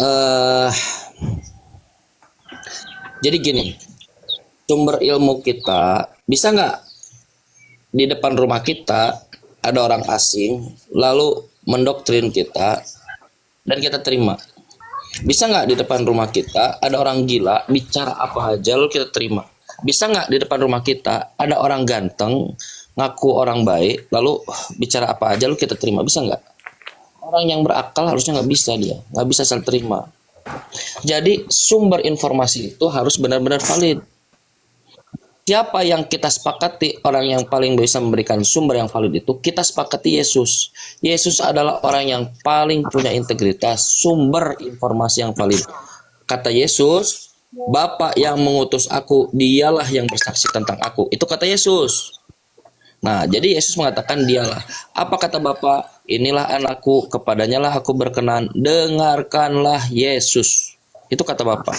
eh jadi gini, sumber ilmu kita bisa nggak di depan rumah kita ada orang asing lalu mendoktrin kita dan kita terima? Bisa nggak di depan rumah kita ada orang gila bicara apa aja lalu kita terima? Bisa nggak di depan rumah kita ada orang ganteng ngaku orang baik lalu bicara apa aja lalu kita terima? Bisa nggak? Orang yang berakal harusnya nggak bisa, dia nggak bisa saling terima. Jadi sumber informasi itu harus benar-benar valid. Siapa yang kita sepakati orang yang paling bisa memberikan sumber yang valid itu, kita sepakati Yesus. Yesus adalah orang yang paling punya integritas, sumber informasi yang valid. Kata Yesus, Bapa yang mengutus aku, dialah yang bersaksi tentang aku. Itu kata Yesus. Nah, jadi Yesus mengatakan dialah. Apa kata Bapa? Inilah anakku, kepadanya lah aku berkenan. Dengarkanlah Yesus. Itu kata Bapa.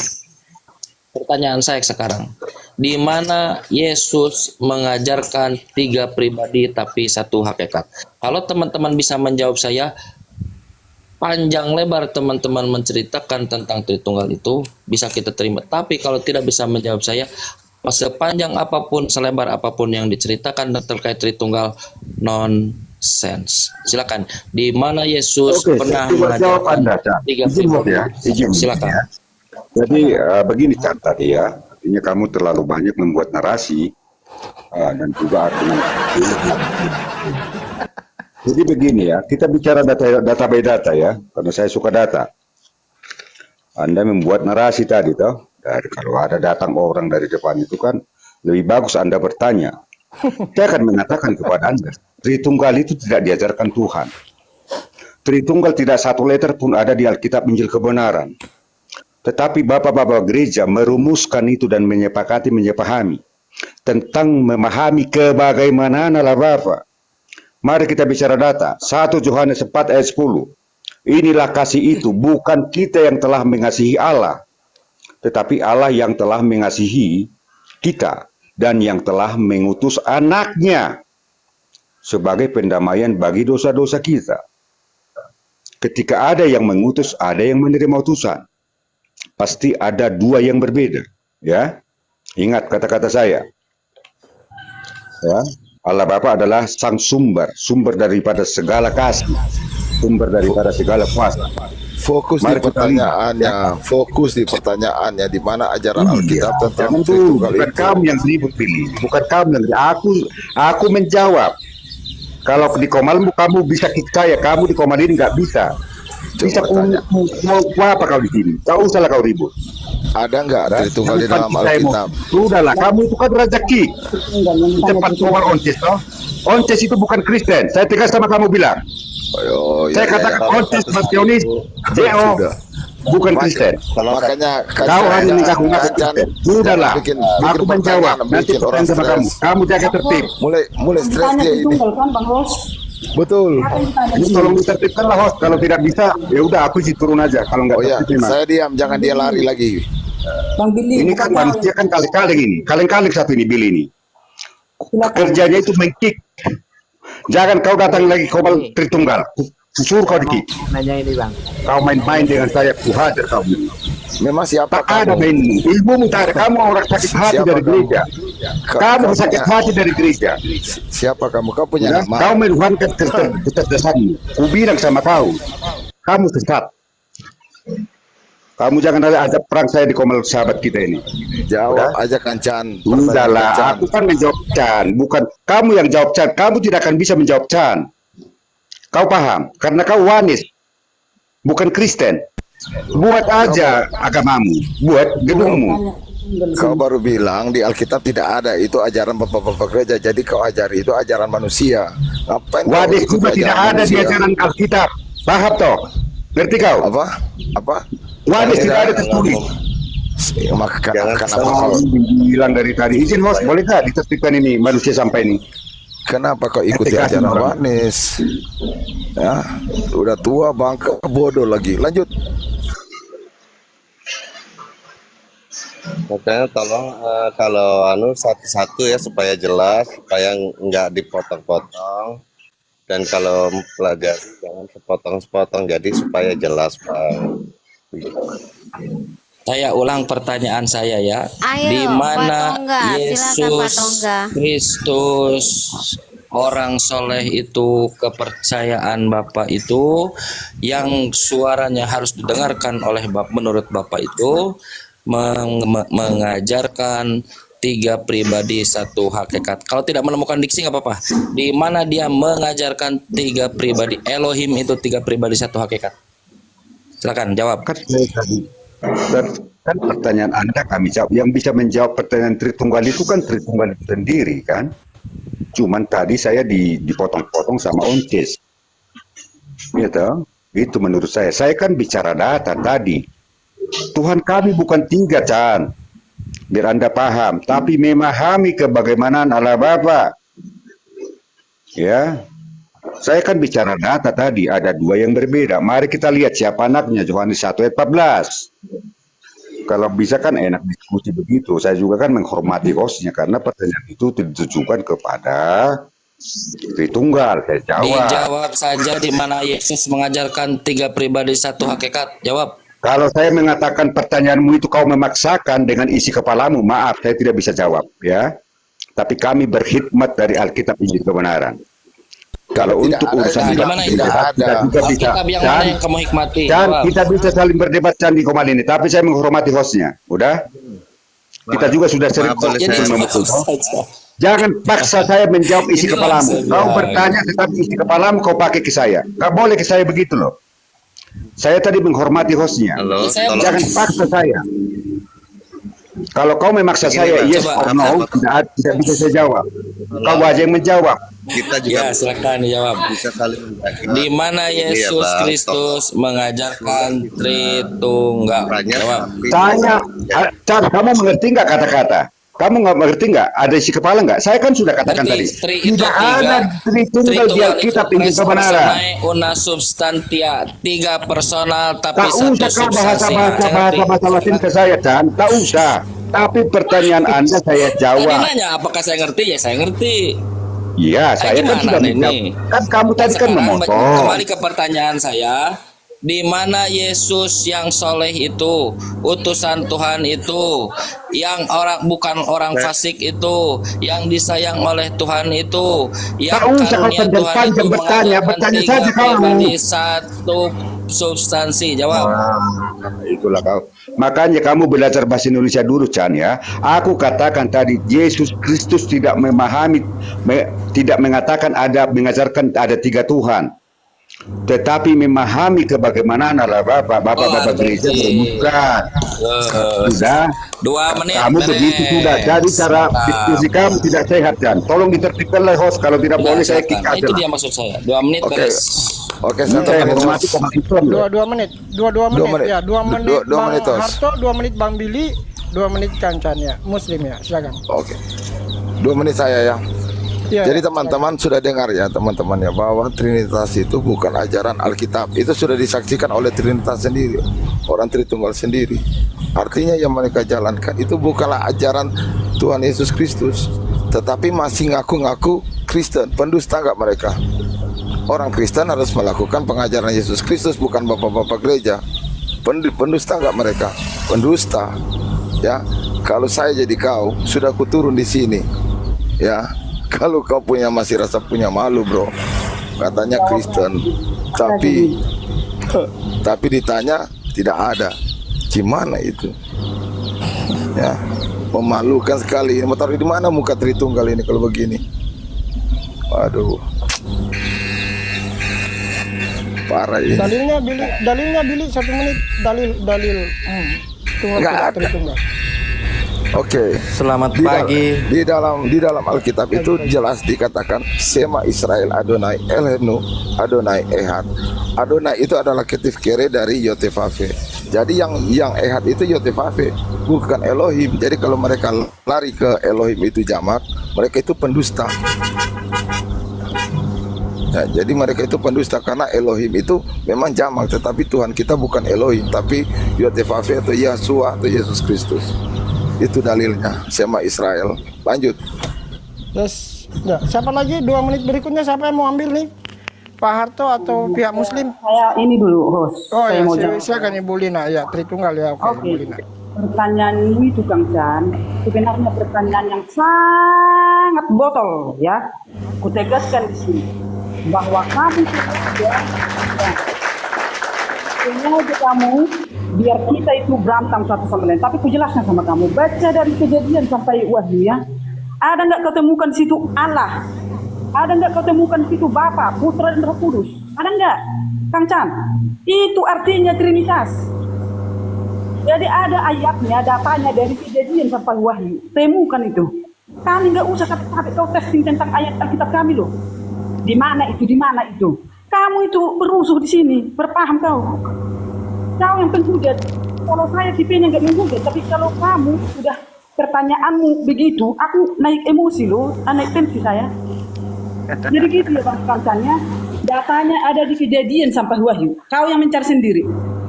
Pertanyaan saya sekarang, di mana Yesus mengajarkan 3 pribadi tapi 1 hakikat? Kalau teman-teman bisa menjawab saya, panjang lebar teman-teman menceritakan tentang Tritunggal itu bisa kita terima. Tapi kalau tidak bisa menjawab saya, sepanjang apapun, selebar apapun yang diceritakan terkait Tritunggal, nonsense. Silakan. Di mana Yesus pernah mengajarkan Anda, 3 izin pribadi? ya, izin Silakan. ya. Jadi begini Chan tadi ya, artinya kamu terlalu banyak membuat narasi dan juga argumentasi. Jadi begini ya, kita bicara data by data ya, karena saya suka data. Anda membuat narasi tadi toh, dari kalau ada datang orang dari depan itu kan lebih bagus Anda bertanya. Saya akan mengatakan kepada Anda, Tritunggal itu tidak diajarkan Tuhan. Tritunggal tidak satu letter pun ada di Alkitab Injil kebenaran. Tetapi bapak-bapak gereja merumuskan itu dan menyepahami tentang memahami kebagaimana lah Bapak. Mari kita bicara data. 1 Yohanes 4 ayat 10. Inilah kasih itu, bukan kita yang telah mengasihi Allah, tetapi Allah yang telah mengasihi kita dan yang telah mengutus anaknya sebagai pendamaian bagi dosa-dosa kita. Ketika ada yang mengutus, ada yang menerima utusan. Pasti ada 2 yang berbeda, ya. Ingat kata-kata saya. Ya, Allah Bapa adalah sang sumber daripada segala kasih, sumber daripada segala kuasa. Fokus Mari di pertanyaannya, fokus di pertanyaannya, di mana ajaran Alkitab tentang Tritunggal bukan itu. kamu yang ribut pilih, bukan kamu yang aku menjawab. Kalau di Komalmu kamu bisa percaya, kamu di Komal ini nggak bisa. Bisa mau apa kau di sini? Tak usahlah kau ribut. Ada nggak Tritunggal di dalam Alkitab? Sudahlah, kamu itu kan rezeki. Cepat keluar onces, toh. Onces itu bukan Kristen. Saya tegas sama kamu bilang. Oh, Saya katakan onces Bastionis, JO, bukan Kristen. Makanya Kau hari ini ngaku Kristen. Sudahlah, aku menjawab. Nanti pertanyaan sama kamu. Kamu jaga tertib. Mulai stres dia ini. Betul. Ini tolong ditertibkanlah host. Kalau tidak bisa, ya udah aku sih turun aja. Kalau nggak Oh ya, tertib, saya diam, jangan dia lari lagi. Bang Billy, ini kan manusia kan kali-kali ini. Kali-kali satu ini Billy ini. Kerjanya itu mengkick. Jangan kau datang lagi Komal Tritunggal. Suruh kau di-kick. Nanya ini Bang. Kau main-main dengan saya, kuhajar kau. Memang siapa Tak ada kamu? main ilmu tak ada. Kamu orang sakit hati Siapa dari kamu? gereja. Kamu sakit hati dari gereja. Siapa kamu? Kau punya Ya, nama? kau menuhankan kecerdasanmu. Ku bilang sama kau, kamu sesat. Kamu jangan ada ajak perang saya di Komal sahabat kita ini. Jawab aja Kancan. Sudahlah, aku kan menjawab Chan, bukan kamu yang jawab Chan. Kamu tidak akan bisa menjawab Chan. Kau paham? Karena kau wanis, bukan Kristen. Buat aja agamamu, buat gedungmu. Kau baru bilang di Alkitab tidak ada itu ajaran bapak-bapak gereja. Jadi kau ajari itu ajaran manusia. Ngapain kau Wanis ikuti juga tidak ada di manusia? ajaran Alkitab. Paham toh? Ngerti kau? Apa? Wanis tidak ada tertulis. Maka kenapa Kau kau bilang dari tadi, izin host, boleh nggak ditertibkan ini manusia sampai ini? kenapa kau ikuti Etika ajaran orang. Wanis? Ya, udah tua bangka bodoh lagi. Lanjut. Makanya tolong kalau satu-satu ya supaya jelas, supaya nggak dipotong-potong, dan kalau pelajari jangan sepotong-sepotong, jadi supaya jelas Bang. Saya ulang pertanyaan saya ya. Ayo, Di mana Pak Tongga. Silakan, Pak Yesus Tongga. Kristus orang soleh itu, kepercayaan Bapak itu yang suaranya harus didengarkan oleh menurut Bapak itu mengajarkan tiga pribadi satu hakikat. Kalau tidak menemukan diksi nggak apa-apa. Di mana dia mengajarkan tiga pribadi Elohim itu tiga pribadi satu hakikat? Silakan jawab. Kan saya tadi, kan pertanyaan Anda kami jawab. Yang bisa menjawab pertanyaan Tritunggal itu kan Tritunggal itu sendiri kan. Cuman tadi saya dipotong-potong sama Onces. Gitu. Itu menurut saya. Saya kan bicara data tadi. Tuhan kami bukan tiga, Chan. Biar Anda paham. Tapi memahami kebagaimanaan Allah Bapa. Ya. Saya kan bicara data tadi, ada dua yang berbeda. Mari kita lihat siapa anaknya, Yohanes 1 ayat 14. Kalau bisa kan enak diskusi begitu. Saya juga kan menghormati hostnya, karena pertanyaan itu ditujukan kepada Tritunggal. Saya jawab. Dijawab saja di mana Yesus mengajarkan tiga pribadi satu hakikat. Jawab. Kalau saya mengatakan pertanyaanmu itu kau memaksakan dengan isi kepalamu, maaf, saya tidak bisa jawab. Ya. Tapi kami berkhidmat dari Alkitab Injil kebenaran. Kalau Tidak untuk ada, urusan Nah, tidak gimana itu? kita juga bisa. Alkitab yang mana yang kamu hikmati? Dan Jawab. kita bisa saling berdebat Candi Komal ini, tapi saya menghormati hostnya. Udah? Kita juga sudah sering boleh Jadi saya memukul. saja. Jangan paksa saya menjawab isi Ini kepalamu. langsung, Kau ya. bertanya tetapi isi kepalamu kau pakai ke saya. Kau boleh ke saya begitu loh. Saya tadi menghormati hostnya. Halo, Saya tolong. Jangan paksa saya. Kalau kau memaksa Begini, saya, Pak, yes coba, or no, tidak bisa saya jawab. Kau aja yang menjawab. Kita juga Ya, silakan dijawab. bisa saling mendaki. Di mana Yesus Kristus mengajarkan Tritunggal? Tanya, Jawab. Tanya, Chan, kamu mengerti nggak kata-kata? Kamu nggak mengerti nggak? Ada isi kepala nggak? Saya kan sudah katakan tadi. Ngerti, tri itu Tidak tiga. ada Tritunggal di Alkitab Injil kebenaran. Una substantia, tiga personal tapi Tak satu usah kau substansi. bahasa Latin ke saya, Chan. Tak usah. Tapi pertanyaan Anda saya Tadi jawab. nanya apakah saya ngerti? Ya saya ngerti. Iya, saya kan gimana sudah ini? menjawab. Kan kamu tadi kan Sekarang memotong. kembali ke pertanyaan saya. Di mana Yesus yang soleh itu, utusan Tuhan itu, yang bukan orang fasik itu, yang disayang oleh Tuhan itu, yang Tak usah kau karunia Tuhan itu panjang-panjang bertanya, mengajarkan bertanya tiga saja kamu. pribadi satu substansi. Jawab. Itulah kau. Makanya kamu belajar bahasa Indonesia dulu, Chan ya. Aku katakan tadi Yesus Kristus tidak memahami, tidak mengatakan mengajarkan ada tiga Tuhan. Tetapi memahami kebagaimanaan Allah Bapak gereja bermuka. Sudah. 2 menit. Kamu beres. begitu sudah. Jadi cara diskusi kamu tidak sehat, Chan. Tolong ditertibkan lah host. Kalau tidak Nah, boleh saya kick silakan. aja. Itu dia maksud saya. 2 menit Oke. beres. Oke, Ini saya saya menit. hormati komitmen. Dua menit, dua Dua menit, menit. ya, 2 menit Dua Bang menit, Tos. Harto, 2 menit Bang Billy, 2 menit Cancan ya, Muslim ya, silakan. Oke. 2 menit saya ya. Ya, Jadi ya, teman-teman sudah dengar ya teman-teman ya, bahwa Trinitas itu bukan ajaran Alkitab. Itu sudah disaksikan oleh Trinitas sendiri, orang Tritunggal sendiri. Artinya yang mereka jalankan itu bukanlah ajaran Tuhan Yesus Kristus, tetapi masih ngaku-ngaku Kristen. Pendusta nggak mereka? Orang Kristen harus melakukan pengajaran Yesus Kristus, bukan bapak-bapak gereja. Pendusta nggak mereka? Pendusta. Ya, kalau saya jadi kau, sudah kuturun di sini. Ya, kalau kau masih rasa punya malu, bro. Katanya Kristen, tapi ditanya tidak ada. Gimana itu? Ya, memalukan sekali. Mau taruh di mana muka Tritunggal ini kalau begini? Waduh, parah ini. dalilnya Billy 1 menit, dalil. Tunggal Nggak tidak ada. Tritunggal. Oke. Selamat Di dal- pagi. di dalam Alkitab itu jelas dikatakan Sema Israel Adonai Elohenu Adonai Ehad. Adonai itu adalah ketif kere dari Yotevave. Jadi yang Ehad itu Yotevave, bukan Elohim. Jadi kalau mereka lari ke Elohim itu jamak, mereka itu pendusta. Ya, jadi mereka itu pendusta karena Elohim itu memang jamak, tetapi Tuhan kita bukan Elohim, tapi Yotevave atau Yahshua atau Yesus Kristus. Itu dalilnya, Sema Israel. Lanjut. Yes. Ya, siapa lagi 2 menit berikutnya siapa yang mau ambil nih? Pak Harto atau pihak Muslim? Saya ini dulu host. Oh Saya ya, mau jawab. silakan Ibu Lina ya, Tritunggal ya. Oke, Oke, Ibu Lina. pertanyaan ini itu Kang Chan, sebenarnya pertanyaan yang sangat botol ya. Kutegaskan di sini bahwa kamu sudah sengaja kamu biar kita itu berantem satu sama lain. Tapi kujelaskan sama kamu, baca dari Kejadian sampai Wahyu ya. Ada nggak kau temukan di situ Allah? Ada nggak kau temukan di situ Bapa, Putra dan Roh Kudus? Ada nggak, Kang Chan? Itu artinya Trinitas. Jadi ada ayatnya, datanya dari Kejadian sampai Wahyu. Temukan itu. Kami nggak usah sampai kau testing tentang ayat Alkitab kami loh. Di mana itu? Di mana itu? Kamu itu berusuh di sini, berpaham kau? Kau yang penghujat. Kalau saya tipenya nggak menghujat, tapi kalau kamu sudah pertanyaanmu begitu, aku naik emosi loh, naik tensi saya. Jadi gitu ya Bang Kancanya. Datanya ada di Kejadian sampai Wahyu. Kau yang mencari sendiri.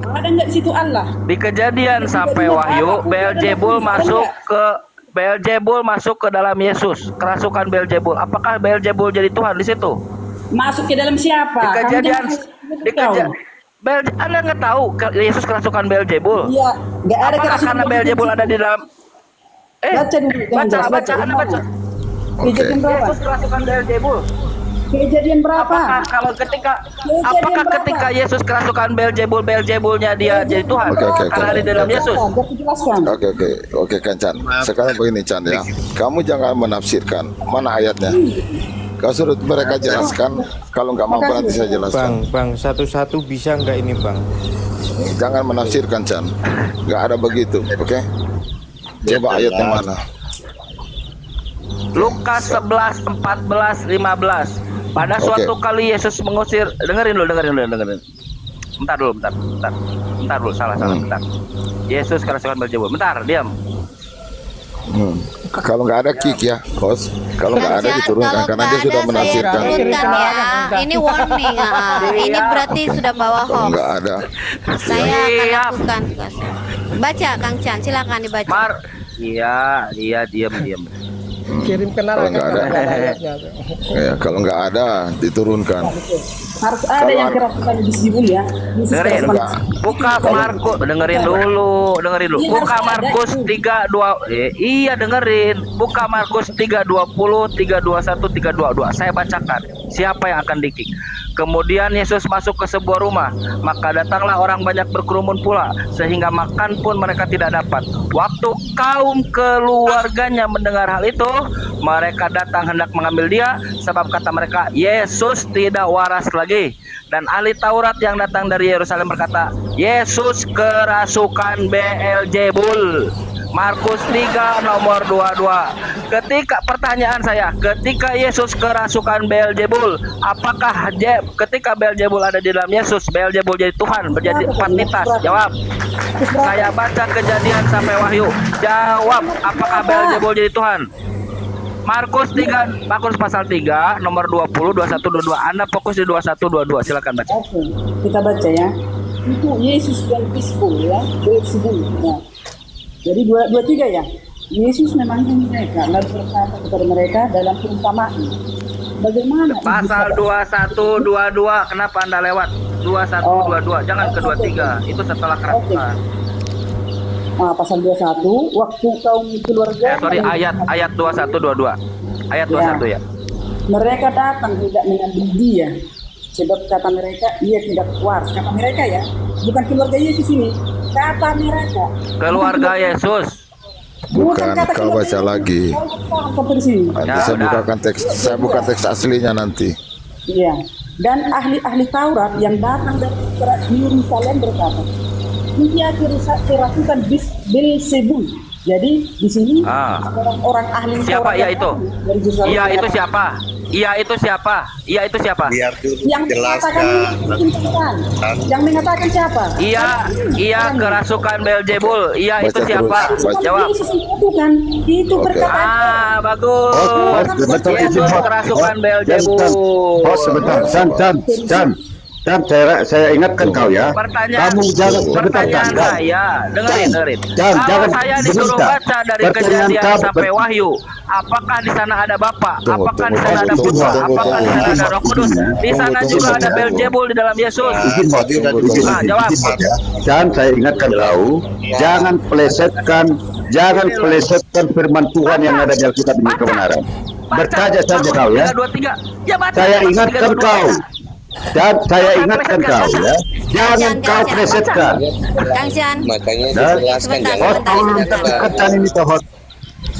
Ada nggak di situ Allah? Di Kejadian sampai Wahyu, Beelzebul masuk ke dalam Yesus, kerasukan Beelzebul. Apakah Beelzebul jadi Tuhan di situ? Masuk ke dalam siapa? Di Kejadian, Anda nggak tahu Yesus kerasukan Beelzebul? Iya, nggak ada Apakah kerasukan karena Beelzebul ada di dalam? Baca dulu, baca. Anda baca. Kejadian berapa? Yesus kerasukan Beelzebul. Kejadian berapa? Apakah ketika Yesus kerasukan Beelzebulnya dia jadi Tuhan? Oke. Karena ada di dalam Yesus. Oke, Kang Chan. Sekarang begini Chan ya, kamu jangan menafsirkan mana ayatnya. Kau suruh mereka jelaskan. Kalau nggak mampu nanti saya jelaskan. Bang, satu-satu bisa nggak ini Bang? Jangan menafsirkan Chan. Nggak ada begitu, oke? Coba ayatnya mana? Lukas 11, 14, 15. Pada suatu kali Yesus mengusir, dengerin dulu. Bentar dulu, salah, bentar. Yesus kerasukan Beelzebul. Bentar, diam. Kalau nggak ada kick ya, host. Kalau nggak ada diturunkan karena dia sudah menafsirkan. Ini warning. Ini berarti sudah bawa Kalau hoax. nggak ada, Saya akan lakukan tugasnya. Baca Kang Chan, silakan dibaca. Iya, diam. Kirim ke kalau nggak ada, ayatnya. ya kalau nggak ada diturunkan. Harus ada yang kerasukan disebut ya. Dengerin. Buka Markus, dengerin dulu. Buka Markus 3:2. Iya, dengerin. Buka Markus 3:20, 3:21, 3:22. Saya bacakan. Siapa yang akan dikik? Kemudian Yesus masuk ke sebuah rumah, maka datanglah orang banyak berkerumun pula, sehingga makan pun mereka tidak dapat. Waktu kaum keluarganya mendengar hal itu, mereka datang hendak mengambil dia, sebab kata mereka, Yesus tidak waras lagi. Dan ahli Taurat yang datang dari Yerusalem berkata, Yesus kerasukan Beelzebul. Markus 3 nomor 22. Pertanyaan saya, ketika Yesus kerasukan Beelzebul, apakah ketika Beelzebul ada di dalam Yesus, Beelzebul jadi Tuhan, menjadi Trinitas? Jawab. Saya baca Kejadian sampai Wahyu. Jawab, apakah Beelzebul jadi Tuhan? Markus pasal 3 nomor 20, 21, 22. Anda fokus di 21, 22. Silakan baca. Oke, kita baca ya. Itu Yesus dan Beelzebul ya, Beelzebul. Ya. Jadi 23 ya. Yesus memanggi mereka lalu berkata kepada mereka dalam perumpamaan. Bagaimana? Pasal 21, 22. Kenapa Anda lewat? 21, 22. Jangan ke 23. Itu setelah kerasukan. Pasal 21, waktu kaum keluarga. Ayat 21, 22. Ayat 21 ya. Mereka datang tidak mengambil dia. Sebab kata mereka, ia tidak waras. Kata mereka ya, bukan keluarga Yesus ini. Kata mereka. Keluarga Yesus. Bukan, kau baca lagi. Nanti saya buka teks aslinya nanti. Iya. Dan ahli-ahli Taurat yang datang dari Yerusalem berkata, dia kerasukan Beelzebul. Jadi di sini orang-orang ahli siapa Taurat ia itu? Ia itu siapa? Ia itu siapa? Biar yang mengatakan yang mengatakan siapa? Ia kerasukan Beelzebul. Ia itu siapa? Jawab. Itu berkata. Bagus. Betul, Yesus kerasukan Beelzebul. Sebentar. Chan. Chan, saya ingatkan kau ya. Kamu jangan Pertanyaan Chan. saya, dengerin. Chan, Kalau jangan saya disuruh sebentar. baca dari Pertanyaan Kejadian kamu- sampai Wahyu, apakah di sana ada Bapa? Tunggu, Apakah di tunggu, sana ada tunggu, Putra? tunggu, Apakah di sana tunggu. ada Roh Kudus? Di sana Tunggu, juga ada tunggu. Beelzebul di dalam Yesus. Izin Hot, Ah, jawab. Chan, saya ingatkan kau, jangan pelesetkan firman Tuhan yang ada di Alkitab ini kebenaran. Bertanya saja kau ya. 3, 2, 3. Ya baca. Saya 3, ingatkan 2, 2, kau. 3. Dan saya ingatkan kau ya. Jangan kau Chan. plesetkan. Kang Chan. Makanya Dan- dijelaskan Sebentar, jangan Hot, tolong tekan ini toh Hot.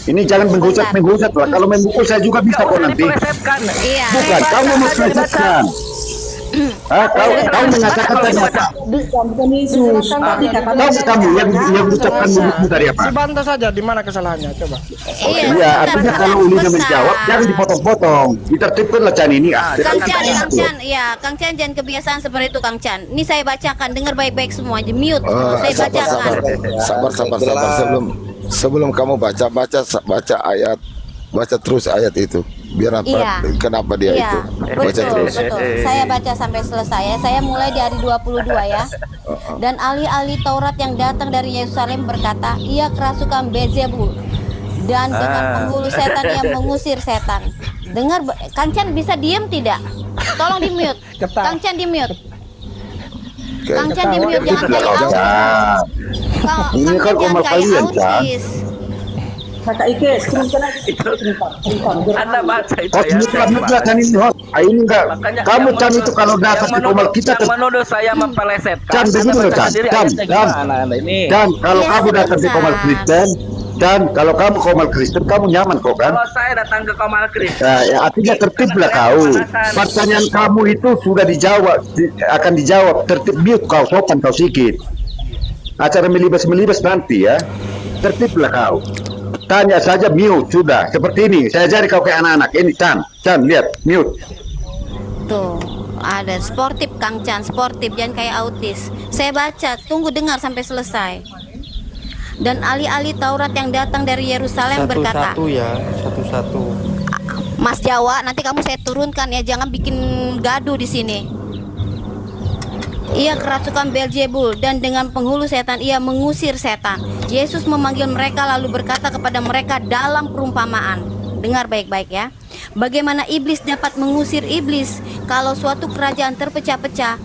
Ini jangan menghujat lah. Kalau memukul saya juga bisa kok nanti. Dipelesetkan. Iya. Bukan, kamu memplesetkan. Kau mengatakan tadi apa? Bukan Yesus, tapi kata Kamu yang ucapkan mulutmu tadi apa? Dibantah saja di mana kesalahannya, coba. Iya, artinya kalau Ulina menjawab, jangan dipotong-potong. Ditertibkanlah Chan ini. Kang Chan, iya, Kang Chan jangan kebiasaan seperti itu, Kang Chan. Ini saya bacakan, dengar baik-baik semua, di mute. Saya bacakan. Sabar. Sebelum kamu baca ayat, baca terus ayat itu. Biar apa? Iya. Kenapa dia Iya, itu? Baca betul. terus. Saya baca sampai selesai ya. Saya mulai dari 22 ya. Dan ahli-ahli Taurat yang datang dari Yerusalem berkata, ia kerasukan Beelzebul. Dan dengan penghulu setan ia mengusir setan. Dengar, Kang Chan bisa diam tidak? Tolong di mute. Kang Chan di mute. Kang Chan di mute, jangan kayak autis. Ini kan Kang Chan omal jangan kayak kalian, Chan. autis. Kakak Ike, turunkan aja. Sebentar. Anda baca itu Hot, ya. mutlak Chan ini Hot. Ini enggak. Makanya Kamu yang Chan menuduh- itu kalau datang yang ke komal kita yang menuduh saya mempelesetkan. Chan, Anda begini loh, baca Chan. sendiri Chan, ayatnya Chan. gimana Anda ini? Dan kalau Iya, kamu datang di sebentar. komal Kristen, dan kalau kamu komal Kristen, kamu nyaman kok kan? Kalau saya datang ke Komal Kristen, Nah, ya, artinya tertiblah kau. Pertanyaan kamu itu sudah dijawab, akan dijawab. Tertib mute kau, sopan kau sikit. Acara melibas nanti ya. Tertiblah kau. Tanya saja mute sudah. Seperti ini. Saya ajari kau kayak anak-anak. Ini Chan, lihat mute. Tuh, ada sportif Kang Chan, sportif, jangan kayak autis. Saya baca, tunggu dengar sampai selesai. Dan ahli-ahli Taurat yang datang dari Yerusalem berkata, Satu-satu ya, satu-satu. Mas Jawa, nanti kamu saya turunkan ya, jangan bikin gaduh di sini. Ia kerasukan Beelzebul dan dengan penghulu setan ia mengusir setan. Yesus memanggil mereka lalu berkata kepada mereka dalam perumpamaan. Dengar baik-baik ya. Bagaimana iblis dapat mengusir iblis? Kalau suatu kerajaan terpecah-pecah,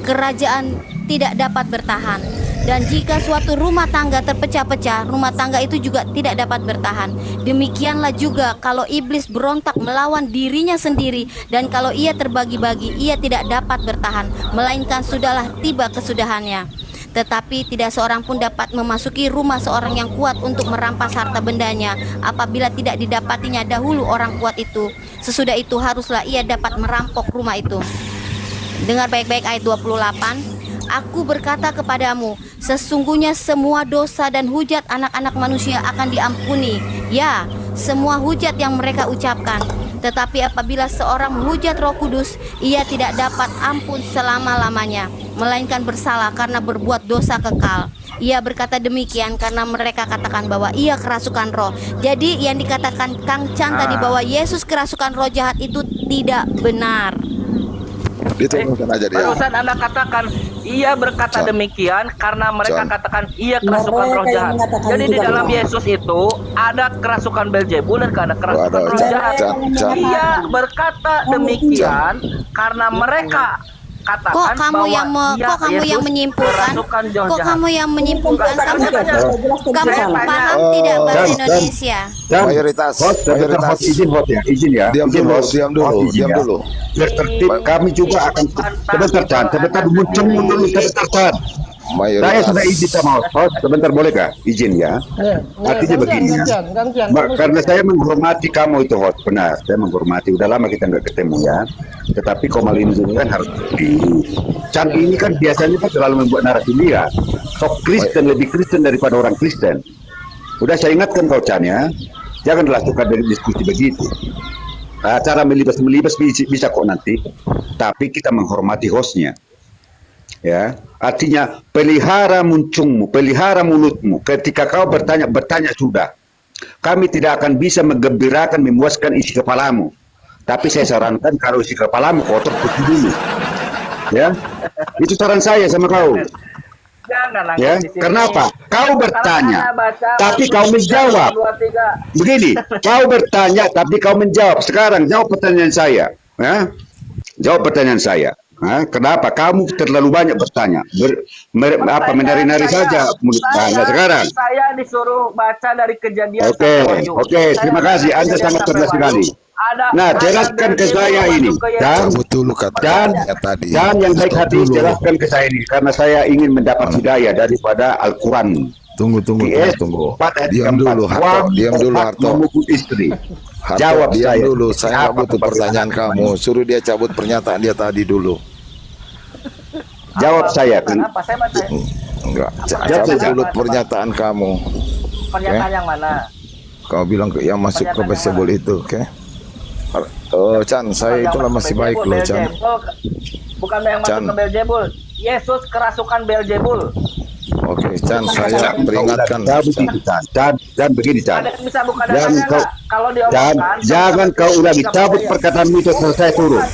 kerajaan tidak dapat bertahan. Dan jika suatu rumah tangga terpecah-pecah, rumah tangga itu juga tidak dapat bertahan. Demikianlah juga kalau iblis berontak melawan dirinya sendiri, dan kalau ia terbagi-bagi, ia tidak dapat bertahan, melainkan sudahlah tiba kesudahannya. Tetapi tidak seorang pun dapat memasuki rumah seorang yang kuat untuk merampas harta bendanya apabila tidak didapatinya dahulu orang kuat itu. Sesudah itu haruslah ia dapat merampok rumah itu. Dengar baik-baik ayat 28. Aku berkata kepadamu, sesungguhnya semua dosa dan hujat anak-anak manusia akan diampuni. Ya, semua hujat yang mereka ucapkan. Tetapi apabila seorang menghujat Roh Kudus, ia tidak dapat ampun selama-lamanya, melainkan bersalah karena berbuat dosa kekal. Ia berkata demikian karena mereka katakan bahwa ia kerasukan roh. Jadi yang dikatakan Kang Chan tadi bahwa Yesus kerasukan roh jahat itu tidak benar. Diturunkan aja dia. barusan Anda katakan ia berkata Chan. demikian karena mereka Chan. katakan ia kerasukan roh Mereka yang jahat. mengatakan Jadi itu di dalam kan. Yesus itu ada kerasukan Beelzebul dan ada kerasukan Ada, roh Chan, jahat. Chan. Ia berkata demikian karena mereka katakan Kok kamu bahwa yang ia, kok kamu yang Yesus, menyimpulkan? kerasukan roh Kok jahat. kamu yang menyimpulkan? Kamu Saya tanya. paham tidak bahasa Chan, Indonesia? Mayoritas, Hot, izin Hot ya, izin ya. Diam Izin, dulu, Hot. diam dulu, Hot, izin diam ya. dulu. Biar tertib, kami juga akan sebentar Chan, sebentar muncul dulu, sebentar Chan. Saya Mayoritas. sudah izin sama Hot, sebentar boleh kah? Izin ya. Artinya begini ya. Gantian. Karena saya menghormati kamu itu Hot, benar. Saya menghormati. Udah lama kita nggak ketemu ya. Tetapi Komal ini kan harus berdiri. Chan ini kan biasanya kan selalu membuat narasi dia. Sok Kristen lebih Kristen daripada orang Kristen. Udah saya ingatkan kau Chan ya. Janganlah suka dari diskusi begitu. Acara melibas bisa kok nanti. Tapi kita menghormati hostnya. Ya, artinya pelihara muncungmu, pelihara mulutmu. Ketika kau bertanya sudah. Kami tidak akan bisa menggembirakan, memuaskan isi kepalamu. Tapi saya sarankan kalau isi kepalamu kotor, cuci dulu. Ya, itu saran saya sama kau. Jangan nangis Ya, di sini. karena apa? Kau bertanya, Kalau Anda baca tapi Markus kau 3, menjawab. 2, 3. Begini, kau bertanya, tapi kau menjawab. Sekarang jawab pertanyaan saya. Ya? Jawab pertanyaan saya. Kenapa? Kamu terlalu banyak bertanya. Menari-nari saja. Nah, sekarang. Saya disuruh baca dari Kejadian Oke, sampai Wahyu. oke. Terima Saya kasih. baca Anda Kejadian sangat sampai cerdas Wahyu. sekali. Nah, jelaskan ke saya ini. Cabut dulu kata-katanya tadi. Dan yang baik Stop hati dulu. jelaskan ke saya ini. Karena saya ingin mendapat hidayah daripada Al-Quran. Tunggu. Yes, Diam 4 ayat 4. dulu, Harto. Diam dulu, berhak Harto. memukul istri. Harto, Jawab diam saya. dulu. Saya nggak Apa butuh pertanyaan perbedaan? kamu. Suruh dia cabut pernyataan dia tadi dulu. Jawab saya. Kenapa? Saya baca Enggak. Jawab Cabut saja. dulu pernyataan kamu. pernyataan yang mana? Kau bilang yang masuk ke Pernyataan Belzebul itu, oke? Oh, Chan, saya Yang itulah masuk masih Beelzebul, baik loh, Chan. Beelzebul. Bukan yang masuk Chan. ke Beelzebul. Yesus kerasukan Beelzebul. Oke, Chan, saya peringatkan. Dan begini, Chan. Ada bisa buka Jangan datanya kau, nggak? Kalau diomongkan. jangan kau ulangi. Cabut perkataanmu itu selesai turun.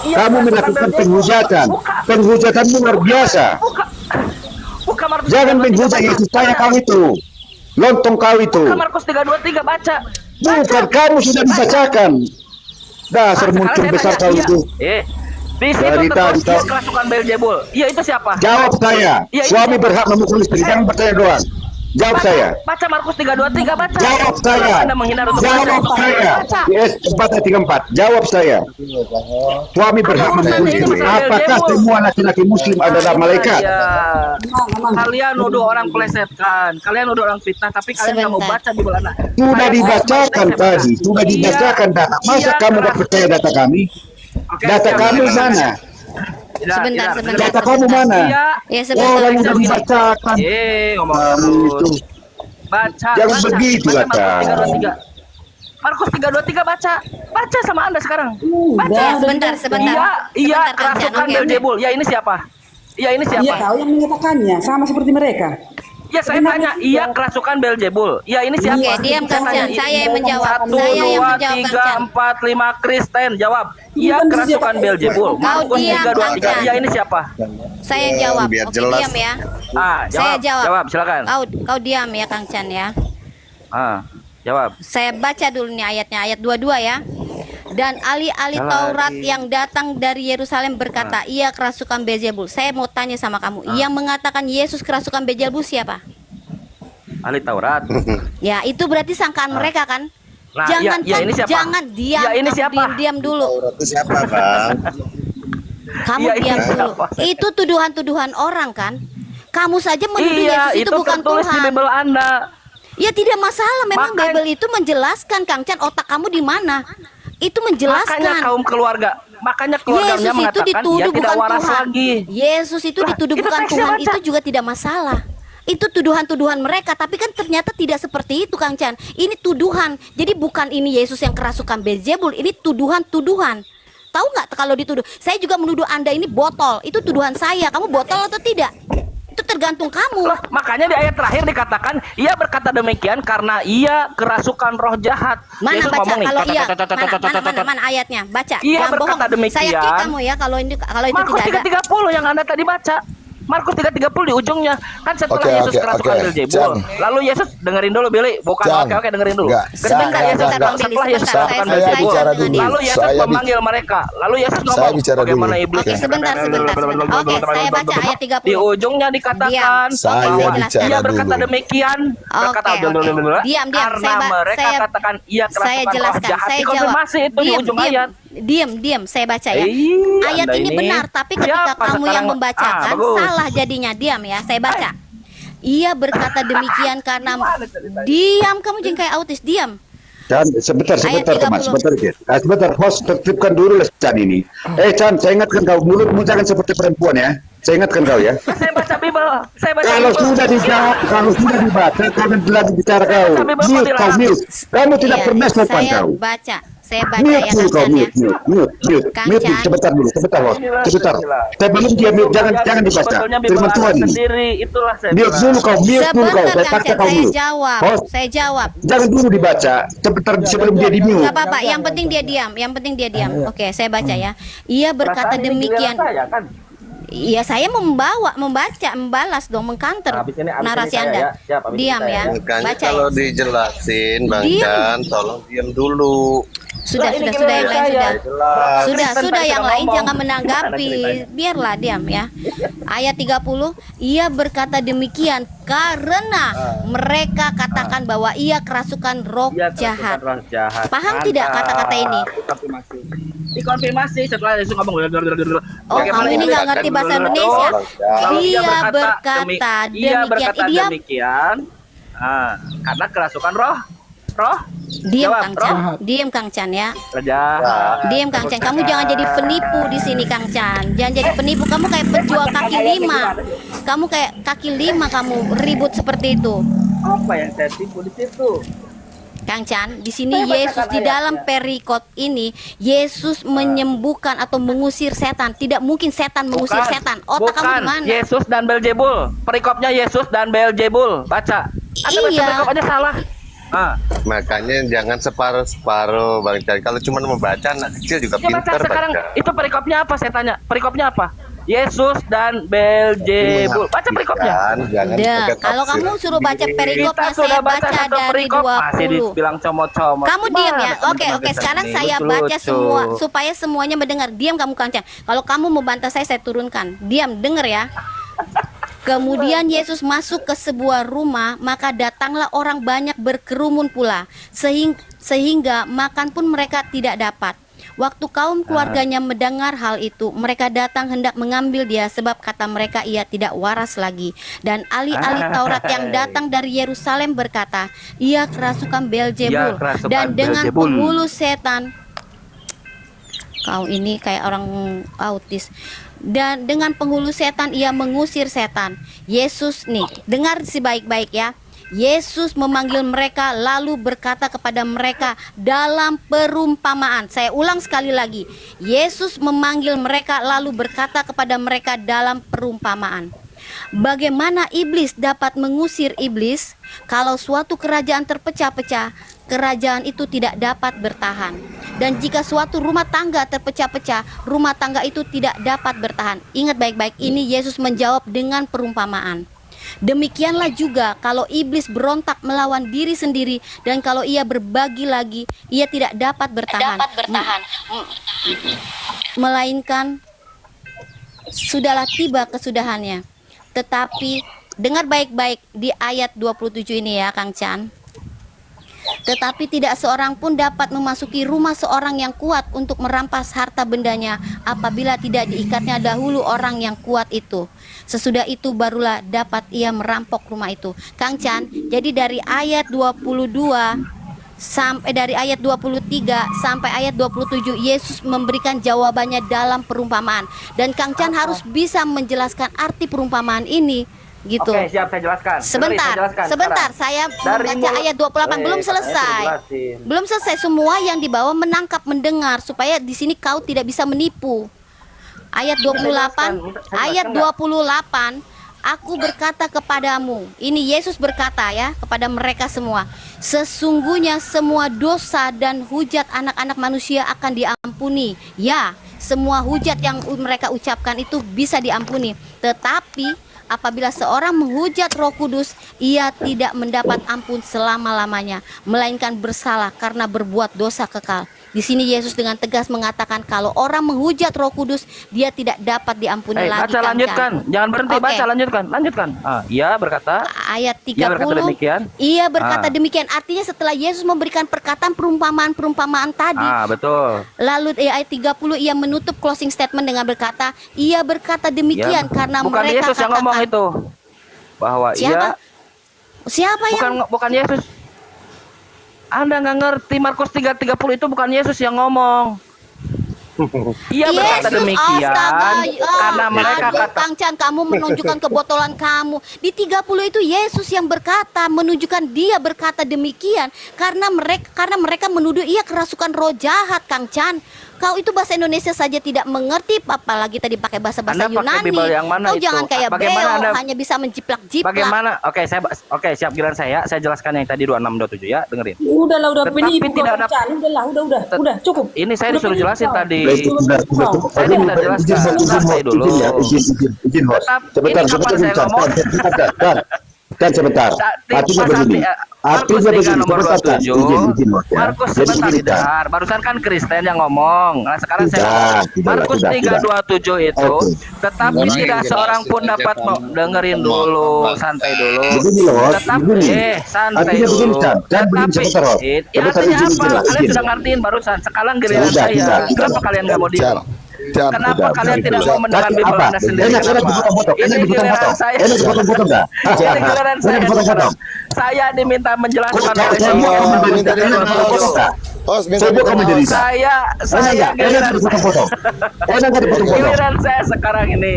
Iya, Kamu kerasukan melakukan Beelzebul. penghujatan. Buka. Penhujatanmu luar biasa. Buka Markus Jangan 3:23, menghujat baca. Yesus saya kau itu. Lontong kau itu. Buka Markus 3:23 baca. Bukan, kamu sudah dibacakan. Dasar Sekarang muncul saya besar tanya, kau iya. itu. Di situ Dari tertulis tadi, dia kerasukan Beelzebul. Iya, itu siapa? Jawab saya. Iya, itu Suami siapa? berhak memukul istri. Jangan bertanya doang. Jawab saya. Baca Markus 3:23 baca. Jawab saya. Kenapa Anda menghindar untuk Jawab baca? saya. Baca. Yes, 4:34. Jawab saya. Suami berhak memukul urusannya ini istri. masalah Apakah Beelzebul? semua laki-laki muslim adalah malaikat? Ya. Kalian nuduh orang plesetkan, kalian nuduh orang fitnah, tapi kalian nggak mau Sebentar. baca di mana? Sudah dibacakan tadi. Sudah dibacakan data. Masa kamu nggak percaya data kami? Data kami mana? Sebentar. Data kamu mana? Iya. Ya sebentar. Orang udah dibacakan. Ngomong Kamu itu. terus. Baca. Jangan baca, begitu baca lah, Kak. Markus 3:23 baca. Baca sama Anda sekarang. Baca. Sebentar. Iya, Sebentar, Kang Chan. kerasukan Oke. Beelzebul. Ya ini siapa? Iya ini Iya, siapa? kau yang menyatakannya sama seperti mereka. Ya saya tanya, iya kerasukan Beelzebul. Ya ini siapa? Oke, diam Kang Chan. Saya yang menjawab. 1, Saya yang 2, menjawab Kang 3, Chan. 4, 5 Kristen jawab. Iya Bukan kerasukan dia. Beelzebul. Kau Markus diam, 3:23. Kang Chan. Iya ini siapa? Saya yang jawab. Biar Oke, jelas. diam ya. Jawab. Saya jawab. Jawab silakan. Kau diam ya Kang Chan ya. Jawab. Saya baca dulu nih ayatnya, ayat 22 ya. Dan ahli-ahli Taurat yang datang dari Yerusalem berkata, ia kerasukan Beelzebul. Saya mau tanya sama kamu, yang mengatakan Yesus kerasukan Beelzebul siapa? Ahli Taurat. Ya, itu berarti sangkaan mereka kan? Nah, Jangan ya ini siapa? jangan diam. Ya, ini kamu siapa? Diam dulu. Itu siapa, Bang? Kamu Ya, ini diam dulu. siapa? Itu tuduhan-tuduhan orang kan? Kamu saja menuduh Iya, Yesus itu bukan tertulis di Tuhan. Bible Anda. Ya tidak masalah, memang Makanya- Bible itu menjelaskan Kang Chan, otak kamu di mana? Itu Makanya menjelaskan. kaum keluarga, makanya keluarganya Yesus itu mengatakan dia dituduh tidak bukan waras Tuhan. lagi. Yesus itu Lah, dituduh itu bukan teksnya Tuhan, baca. itu juga tidak masalah. Itu tuduhan-tuduhan mereka, tapi kan ternyata tidak seperti itu Kang Chan. Ini tuduhan. Jadi bukan ini Yesus yang kerasukan Beelzebul, ini tuduhan-tuduhan. Tahu nggak kalau dituduh? Saya juga menuduh Anda ini botol. Itu tuduhan saya. Kamu botol atau tidak? Itu tergantung kamu. Lah, makanya di ayat terakhir dikatakan ia berkata demikian karena ia kerasukan roh jahat. Mana Yesus baca ngomong nih, kalau iya "Tot-tot-tot-tot-tot-tot-tot-tot." mana ayatnya baca Iya, jangan bohong berkata demikian. saya kick kamu ya kalau itu Markus tidak ada 3:30 yang Anda tadi baca. Markus 3:30 di ujungnya kan setelah Oke, Yesus oke, kerasukan oke. Beelzebul. Chan. Lalu Yesus dengerin dulu Billy, bukan Chan. oke dengerin dulu. Enggak. Ketika Sebentar, Yesus sebentar, Bang Billy, setelah Yesus sebentar. kerasukan Saya Beelzebul. bicara dulu. Lalu Yesus Saya memanggil mereka. Lalu Yesus Saya ngomong bicara bagaimana dulu. iblis. Oke, sebentar. Oke, saya baca ayat 30. Di ujungnya dikatakan Saya bahwa bicara ia berkata dulu. demikian berkata Oke, oke. Diam. karena mereka katakan ia saya kerasukan roh jelaskan, jahat. saya jawab. Dikonfirmasi itu di ujung ayat. Diam, saya baca ya. Ayat Anda ini benar, tapi ketika siapa kamu yang sekarang? membacakan Bagus. salah jadinya. Diam ya, saya baca. Ia berkata demikian karena diam, kamu jangan kayak autis, diam. Dan sebentar Ayat teman, 30. sebentar Chan. Sebentar, host tertibkan dulu lah Chan ini. Chan, saya ingatkan kau, mulutmu jangan seperti perempuan ya. Saya ingatkan kau ya. Saya baca Bible. Saya baca Kalau Bible. sudah dibaca, kau lagi bicara kau. baca Bible, Mute, kau dilarang. mute. Kamu tidak Iya, pernah sopan saya kau. baca. Saya baca Mute ya dulu Kang kau, Chan ya. mute. Kang Chan. Sebentar dulu, sebentar. Inilah. Sebelum dia mute, jangan dibaca. Sebetulnya Firman bimbang Tuhan. anak sendiri, itulah saya Mute bilang. dulu kau, mute dulu kau. Sebentar Saya Kang paksa Chan, kau saya mute. jawab. Host, Saya jawab. jangan dulu dibaca. Sebentar sebelum dia di mute. Nggak apa-apa, yang penting dia diam. Yang penting dia diam. Oke, saya baca ya. Ia berkata Perasaan ini demikian. giliran saya, kan? Iya, saya membalas dong, mengkanter Habis ini narasi saya Anda. ya. Siap, habis ini Diam saya ya. Makanya Baca ya. kalau dijelasin Bang Diam. Chan, tolong diam dulu. Sudah, Lah, ini sudah yang giliran lain saya. sudah. Jelas. Sudah yang lain ngomong. jangan menanggapi. Gimana ceritanya? Biarlah diam ya. Ayat 30, ia berkata demikian karena mereka katakan bahwa ia kerasukan roh Iya, kerasukan jahat. roh jahat. Paham tidak kata-kata ini? Dikonfirmasi setelah Yesus ngomong. Oh, Bagaimana kamu ini ini? nggak ngerti bahasa Indonesia. Kalau Dia berkata ia berkata demikian. demikian, karena kerasukan roh Diam Jawab, Kang Chan. Diam Kang Chan ya. jahat. Diam Kang Chan. Kamu jangan jadi penipu di sini Kang Chan. Jangan jadi penipu. Kamu kayak penjual kaki lima. Kamu kayak kaki lima. Kamu ribut seperti itu. Apa yang saya tipu di situ? Kang Chan, di sini Saya bacakan Yesus di ayatnya. dalam perikop ini Yesus menyembuhkan atau mengusir setan. Tidak mungkin setan mengusir setan. Otak kamu bukan. di mana? Yesus dan Beelzebul. Perikopnya Yesus dan Beelzebul. Baca. Anda baca Iya. perikop aja salah. Makanya jangan separuh-separuh Bang Chan. Kalau cuma membaca anak kecil juga Ya baca pintar sekarang. baca. Itu perikopnya apa saya tanya? Perikopnya apa? Yesus dan Beelzebul. Baca perikopnya. Jangan Dah, pakai kalau tafsir kamu suruh baca sendiri. perikopnya, Kita sudah saya baca baca satu dari perikop masih 20. dibilang comot-comot. Kamu Gimana diam ya. Oke, teman-teman oke. kita Sekarang ini? saya baca Lucu-lucu. semua supaya semuanya mendengar. Diam kamu Kang Chan. Kalau kamu membantah saya turunkan. Diam, dengar ya. Kemudian Yesus masuk ke sebuah rumah, maka datanglah orang banyak berkerumun pula, sehingga makan pun mereka tidak dapat. Waktu kaum keluarganya mendengar hal itu, mereka datang hendak mengambil dia, sebab kata mereka ia tidak waras lagi. Dan ahli-ahli Taurat yang datang dari Yerusalem berkata, ia kerasukan Beelzebul, Ia kerasukan dan dengan Beelzebul. penghulu setan. Kau ini kayak orang autis. Dan dengan penghulu setan ia mengusir setan. Yesus nih, dengar si baik-baik ya. Yesus memanggil mereka lalu berkata kepada mereka dalam perumpamaan. Saya ulang sekali lagi. Yesus memanggil mereka lalu berkata kepada mereka dalam perumpamaan. Bagaimana iblis dapat mengusir iblis? Kalau suatu kerajaan terpecah-pecah, kerajaan itu tidak dapat bertahan. Dan jika suatu rumah tangga terpecah-pecah, rumah tangga itu tidak dapat bertahan. Ingat baik-baik, ini Yesus menjawab dengan perumpamaan. Demikianlah juga kalau iblis berontak melawan diri sendiri, dan kalau ia berbagi lagi, ia tidak dapat bertahan. Melainkan sudahlah tiba kesudahannya. Tetapi dengar baik-baik di ayat 27 ini ya Kang Chan. Tetapi tidak seorang pun dapat memasuki rumah seorang yang kuat untuk merampas harta bendanya apabila tidak diikatnya dahulu orang yang kuat itu. Sesudah itu barulah dapat ia merampok rumah itu. Kang Chan, jadi dari ayat 22 sampai dari ayat 23 sampai ayat 27 Yesus memberikan jawabannya dalam perumpamaan. Dan Kang Chan harus bisa menjelaskan arti perumpamaan ini. Gitu. Oke, siap saya jelaskan. Sebentar, Dengerin, saya jelaskan sebentar. sekarang. Saya Dari membaca mulut- ayat 28 belum katanya selesai. dijelasin. Belum selesai. Semua yang di bawah menangkap, mendengar supaya di sini kau tidak bisa menipu. Ayat 28, ayat 28, aku berkata kepadamu. Ini Yesus berkata ya kepada mereka semua. Sesungguhnya semua dosa dan hujat anak-anak manusia akan diampuni. Ya, semua hujat yang mereka ucapkan itu bisa diampuni. Tetapi apabila seorang menghujat Roh Kudus, ia tidak mendapat ampun selama-lamanya, melainkan bersalah karena berbuat dosa kekal. Di sini Yesus dengan tegas mengatakan kalau orang menghujat Roh Kudus, dia tidak dapat diampuni lagi. Baca Kang lanjutkan, Chan. jangan berhenti Oke. baca, lanjutkan. Ia berkata, Ayat 30, Ia berkata demikian. Ia berkata demikian. Artinya setelah Yesus memberikan perkataan perumpamaan tadi, betul. lalu ayat 30 ia menutup closing statement dengan berkata, ia berkata demikian Ya, karena bukan mereka Yesus yang ngomong katakan. itu, bahwa Siapa? Siapa yang bukan Yesus. Anda nggak ngerti Markus 3:30 itu bukan Yesus yang ngomong. Ia berkata Yesus, demikian astaga, karena mereka aduh, kata Kang Chan, kamu menunjukkan kebotolan kamu. Di 30 itu Yesus yang berkata, menunjukkan dia berkata demikian karena mereka menuduh ia kerasukan roh jahat, Kang Chan. Kau itu bahasa Indonesia saja tidak mengerti, apalagi tadi pakai bahasa-bahasa Anda pakai Yunani. Bible yang mana Kau itu? jangan kayak Bagaimana Beo, Anda- hanya bisa menjiplak-jiplak. bagaimana? Oke, siap giliran saya jelaskan yang tadi 2627 ya, dengerin. Udahlah, udah Tetapi penipu tidak kau, ada- Chan. Udah, cukup. Ini saya Udah disuruh penipu jelasin kau. tadi. Sudah. Saya tidak jelaskan. Santai dulu. Izin, host. Tetap, Sebentar, ini kapan sebentar, saya ngomong? Dan sebentar. Artinya begini. Markus 3 nomor 27. Izin, host, ya. Markus Jadi sebentar begini, Chan. dengar. Barusan kan Kristen yang ngomong. Nah, sekarang saya ngomong. Markus 3:27 itu, Oke. tetapi Orang tidak yang seorang pun jelasin dapat aja, Pak. dengerin dulu, santai dulu. Begini loh, host. Tetapi Begini. santai Artinya begini, dulu. Chan. Chan, begini, Tetapi sebentar, host. ya Sebentar, artinya izin, apa? izin, Kalian izin. sudah ngertiin barusan. Sekarang giliran Sudah, saya. sudah. Kenapa kalian nggak mau diam? Jan, Kenapa kalian tidak mau mendengar Tapi Bible apa? Anda sendiri? Enak Kenapa? dipotong-potong. Ini Enak giliran dipotong-potong. saya. Enak dipotong-potong nggak? Ini giliran saya. Enak dipotong-potong. Saya diminta menjelaskan oleh Saya semua buat orang. minta menderita. Enak dipotong nggak? host minta Saya buat kamu menderita. Saya Enak giliran dipotong-potong. Enak nggak dipotong-potong? giliran saya sekarang ini.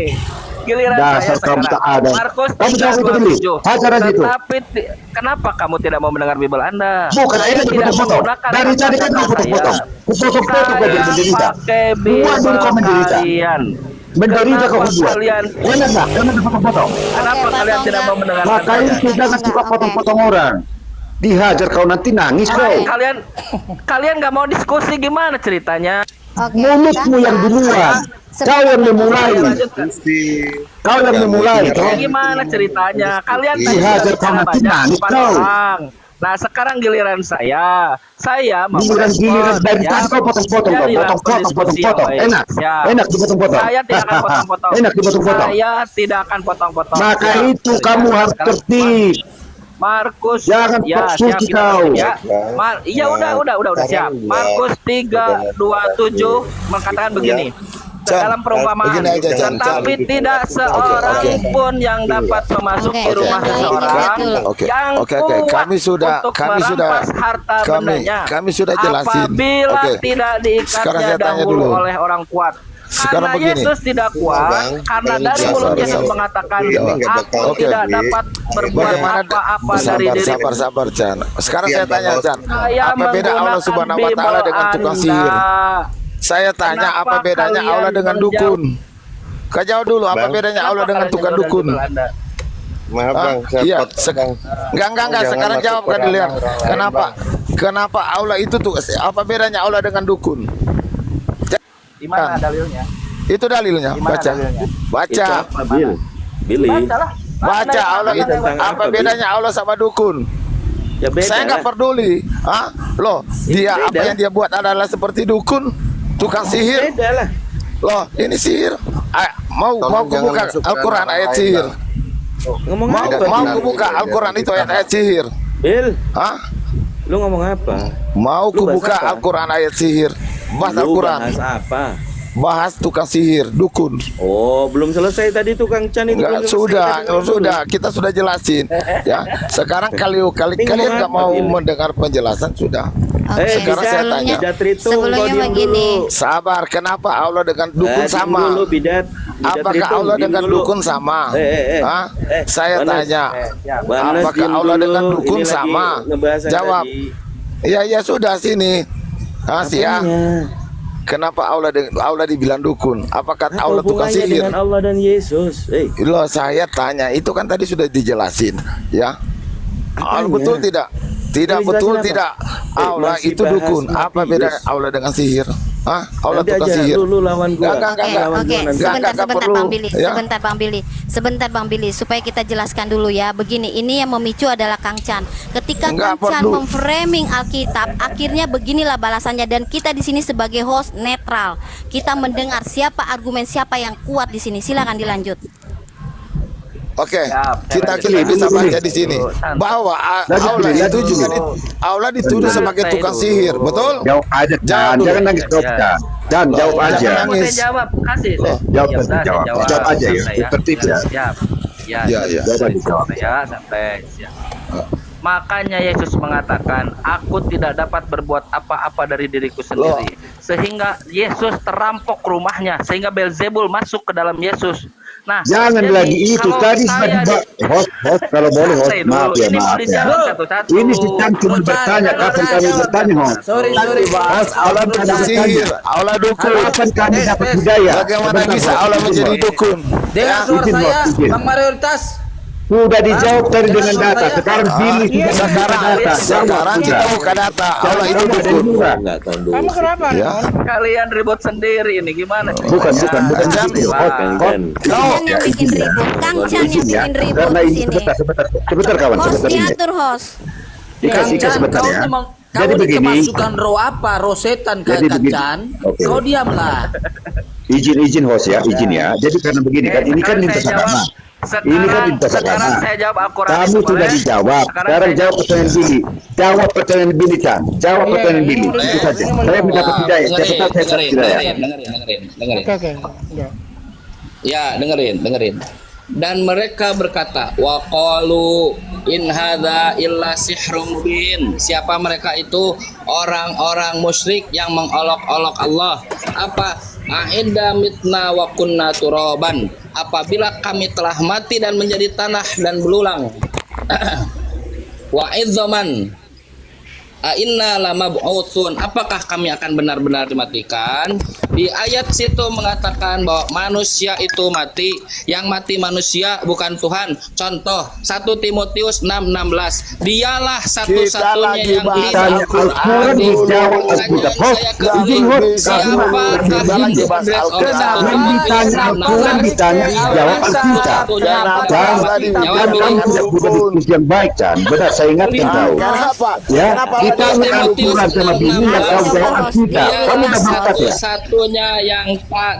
Giliran Dasar saya kamu tak sekarang. ada. Markus Kamu jangan ikut dulu. 3:27. Hajar aja itu. Tetapi kenapa kamu tidak mau mendengar Bible Anda? Bukan, Saya enak tidak dipotong-potong. menggunakan Dari tadi kan kata-kata kau potong-potong. saya. Potong-potong kau jadi menderita. Pakai Buat dulu kau Bible menderita. kalian. Menderita kau Kenapa buat. kalian Enak nggak? Enak dipotong-potong. kenapa Oke, kalian Pak tidak Tongga. mau mendengarkan Makanya saya? jangan suka potong-potong orang. Dihajar kau nanti nangis kau. Kalian nggak mau diskusi gimana ceritanya? Oke, Mulutmu yang duluan. Kau yang memulai. Saya lanjutkan. Kau yang memulai. Kau. Gimana ceritanya? Kalian tadi Iya, sudah kau bicara nanti banyak nangis depan kau. orang. Nah, sekarang giliran saya. Saya mau Giliran merespon, dari ya. tadi kau potong-potong kau. Jadilah Potong-potong. pendiskusi yang baik. Enak. Siap. Enak dipotong-potong. Saya tidak akan potong-potong. Enak dipotong-potong. Saya tidak akan potong-potong. Maka Siap. itu kamu harus Sekarang, tertib. Markus, Jangan ya tersuci siap kita kau. tertib, ya. Iya udah siap. Markus 3:27 mengatakan begini. Chan, Dalam perumpamaan, begini aja, Chan, tetapi Chan. tidak seorang Oke. pun yang dapat memasuki Oke, rumah oke. seseorang Oke. yang Oke. kuat Kami sudah untuk merampas harta kami- bendanya. kami sudah jelasin. Apabila Oke. tidak Sekarang diikatnya saya tanya dahulu dulu. oleh orang kuat. Sekarang Karena begini. Yesus tidak kuat, Bang, karena ini dari sabar, mulut Yesus sabar. mengatakan, Ini nggak aku bakal Oke. tidak dapat berbuat Bagaimana apa-apa dari diri. sabar Chan. Sekarang Iya, saya tanya Bang. Chan, Saya apa beda Allah menggunakan Subhanahu wa taala Bible dengan tukang Anda. sihir? Saya tanya Kenapa apa bedanya kalian Allah dengan menjauh? dukun? Kau jawab dulu apa Bang. bedanya Kenapa Allah dengan kalian tukang jauh dari dukun? Bible Anda? Maaf Hah? bang, saya Iya, potong, Bang. Enggak. Jangan Sekarang masuk jawab ke kan dilihat. ranah orang lain, Kenapa? Bang. Kenapa Allah itu tuh? Apa bedanya Allah dengan dukun? Di mana dalilnya? Itu dalilnya. Di mana Baca. dalilnya? Baca. Billy. Bacalah. Baca Allah itu. tentang Apa apa, bedanya Allah sama dukun? Ya beda. Saya nggak peduli. Hah? Loh, dia beda. apa yang dia buat adalah seperti dukun, tukang sihir. Beda lah. Loh, ini sihir. Mau Tolong jangan buka masuk ke Al-Quran ranah ayat lain, sihir. Bang. Ngomong Mau apa? mau Bill? buka Al-Quran itu ayat sihir. Bill, Hah? lu ngomong apa? Mau Lu bahas buka apa? Al-Quran ayat sihir. Bahas Lu Al-Quran. bahas apa? Bahas tukang sihir, dukun. Oh, belum selesai tadi tukang Chan itu. Enggak, belum sudah, selesai. sudah. Kita sudah jelasin. Ya, sekarang kalian Ini nggak ngomong mau apa, Bill? mendengar penjelasan sudah. Oke, sekarang saya tanya. Bidat Ritung, sebelumnya kau diam begini. dulu. Sabar, kenapa Allah dengan dukun Diam sama? dulu, Bidat. Bidat Apakah Ritung, Allah diam dengan dulu. dukun sama? Hah? Saya Banas. tanya, Banas, apakah diam Allah dulu. dengan dukun Ini lagi sama? ngebahas yang Jawab. tadi. Ya sudah sini. Ya. Apanya? Kenapa Allah dibilang dukun? Apakah Apa Allah tukang hubungannya sihir? dengan Allah dan Yesus? Loh, saya tanya, itu kan tadi sudah dijelasin, ya. Apanya? Betul tidak? Tidak Mau betul dijelasin tidak. apa? Allah Masih itu bahas dukun. Apa Matius. beda Allah dengan sihir? Hah? Allah Nanti tukang aja sihir. dulu lawan gua. Enggak, Oke, Lawan oke, gua nanti. sebentar, Enggak sebentar perlu, Bang Billy, ya. sebentar Bang Billy, supaya kita jelaskan dulu ya. Begini, ini yang memicu adalah Kang Chan. Ketika Enggak Kang Chan perlu. memframing Alkitab, akhirnya beginilah balasannya. Dan kita di sini sebagai host netral, kita mendengar siapa argumen siapa yang kuat di sini. Silakan dilanjut. Oke, Siap, kita saya bisa lanjut. baca di sini Santai. bahwa Lanjut, Allah Billy, itu lanjut, juga Billy. Allah dituduh Santai sebagai tukang dulu. sihir, betul? Jawab aja, Jawab dulu. jangan nangis kau, Ya. Chan. Chan, jawab Jangan aja. nangis. Saya jawab, kasih. Loh, jawab Iya, aja, saya jawab. Jawab aja ya, Santai tertib ya. Siap. Ya, Ya, ya. Jawab aja, jawab. Ya, santai. Siap. Makanya Yesus mengatakan, aku tidak dapat berbuat apa-apa dari diriku sendiri. Sehingga Yesus terampok rumahnya, sehingga Beelzebul masuk ke dalam Yesus. Nah, Jangan jadi lagi itu kalau tadi saya host kalau boleh host, santai dulu, maaf ya ini mau maaf ya. dijawab satu-satu. Ini sedang cuma bertanya, kapan kami bertanya host? Sorry. Bahas Allah menjadi sihir, Allah dukun. Kapan kami dapat hidayah? Bagaimana Sebentar, bisa host. Allah menjadi Host. dukun? Dengar suara izin, saya, Host, izin. Bang Mayoritas. Sudah dijawab tadi dengan data. Sekarang pilih Sekarang kita buka data. Allah itu dukun. Kamu kenapa? Ya. Kalian ribut sendiri ini gimana sih? Bukan Ya, Jangan, gitu. Kang yang bikin ribut, Kang Chan yang bikin ribut Karena di ini sini. sebentar kawan, Host sebentar ini. diatur host. Dikasih sebentar ya. Jadi Kau begini, kemasukan roh apa? Roh setan Jadi Kang begini. Chan. Oke. Kau diamlah. izin host ya, izin ya. Jadi karena begini kan, ini kan lintas agama. Ini kan lintas sekarang agama. saya jawab akurat. Kamu sudah dijawab. Sekarang saya jawab pertanyaan Billy. Jawab pertanyaan Billy Chan. Jawab pertanyaan Billy. Itu saja. Saya mendapat hidayah. Cepat saya dapat hidayah. dengerin. Oke. Enggak. Ya, dengerin. Dan mereka berkata, wa qalu in hadza illa sihrun mubin. Siapa mereka itu? Orang-orang musyrik yang mengolok-olok Allah. Apa? A'idda mitna wa kunna turaban. Apabila kami telah mati dan menjadi tanah dan belulang. Wa idzaman Inna lamab'utsun. Apakah kami akan benar-benar dimatikan? Di ayat situ mengatakan bahwa manusia itu mati, yang mati manusia bukan Tuhan. Contoh 1 Timotius 6:16. Dialah satu-satunya yang bisa Al-Quran dijawab Alkitab. Siapakah itu Yang ditanya Al-Quran ditanya dijawab Alkitab. Jangan tidak butuh diskusi yang baik, Chan. Benar, saya ingatkan kau. Kenapa? Ya, Kenapa? kita Al-Quran sama Bini yang kau jawab Alkitab. Kamu udah murtad ya? Satunya yang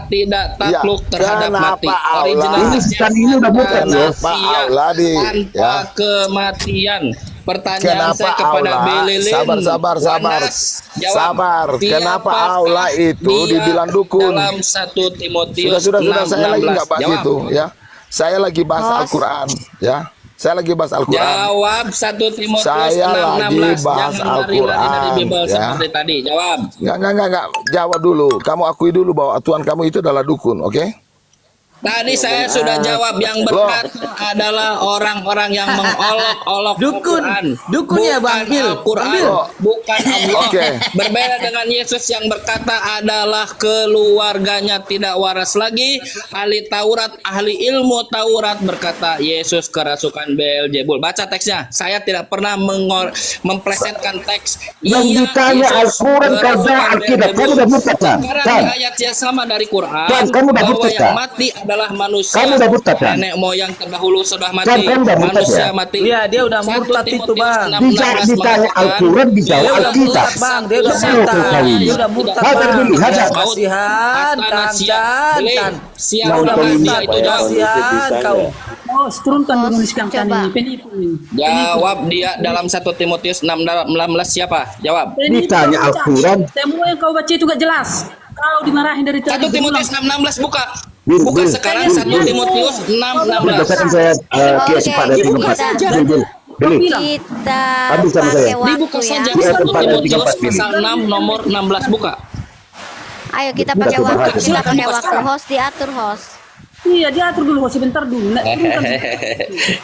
tidak takluk terhadap mati. Kenapa Original Allah? Ini kan ini udah murtad loh. Kenapa Allah tanpa ya? kematian. Pertanyaan Kenapa saya kepada Allah? Belilin. Sabar. Wanas, jawab. Sabar. Kenapa Siapakah Allah itu dia dibilang dukun? Dalam 1 Timotius Sudah. Saya lagi 6:16. nggak bahas Jawab. itu ya. Saya lagi bahas Host. Al-Quran ya. Saya lagi bahas Al-Quran. Jawab 1 Timotius Saya 6:16. lagi bahas Jangan lari-lari dari Bible Al-Quran, ya. seperti tadi. Jawab. Enggak. Jawab dulu. Kamu akui dulu bahwa Tuhan kamu itu adalah dukun, oke? Tadi saya sudah jawab, yang berkata adalah orang-orang yang mengolok-olok Dukun. Al-Quran. Dukun ya, Bang Bukan Bil. Al-Quran, Bang Bil. bukan Allah. Oke. Berbeda dengan Yesus yang berkata adalah keluarganya tidak waras lagi. Ahli Taurat, ahli ilmu Taurat berkata Yesus kerasukan Beelzebul. Baca teksnya. Saya tidak pernah memplesetkan teks. Yang ditanya Yesus Al-Quran kerja kerasukan Alkitab. Kamu Beelzebul. udah murtad, Chan. Sekarang Chan. di ayat yang sama dari Quran, Chan, kamu udah bahwa murtad, yang Chan. mati adalah manusia. Kamu udah murtad, Chan. Nenek moyang terdahulu sudah mati. Chan, kamu udah murtad, Manusia ya? mati. Iya, dia udah 1 murtad itu, Timotius Bang. 6:16 Ditanya Al-Quran dijawab Dia udah Alkitab. murtad, Bang. Dia udah Betul, murtad. kau ini. Dia udah murtad, Hadar Bang. dulu, hadar. Kasihan, Kang Chan. Siapa Kau udah manusia murtad, itu jawab. kasihan kau. Oh, turunkan dulu Kang Chan Coba. ini, penipu ini. Jawab dia dalam 1 Timotius 6:16 siapa? Jawab. Ditanya Al-Quran. Semua yang kau baca itu gak jelas. Kau dimarahin dari 1 tadi. Timotius 6:16 buka. Bil, Buka Bil. sekarang 1 Timotius 6:16. Berdasarkan saya kias 4 dari 34. Beli. Kita Ambil sama saya. pakai Dibuka waktu saja ya. 1 4 dan Timotius 34 pilih. pasal 6 nomor 16 buka. Ayo kita Udah, pakai coba waktu. aja. Kita pakai Silakan, waktu. Host diatur host. Iya, diatur dulu, sebentar dulu. Nah, turunkan.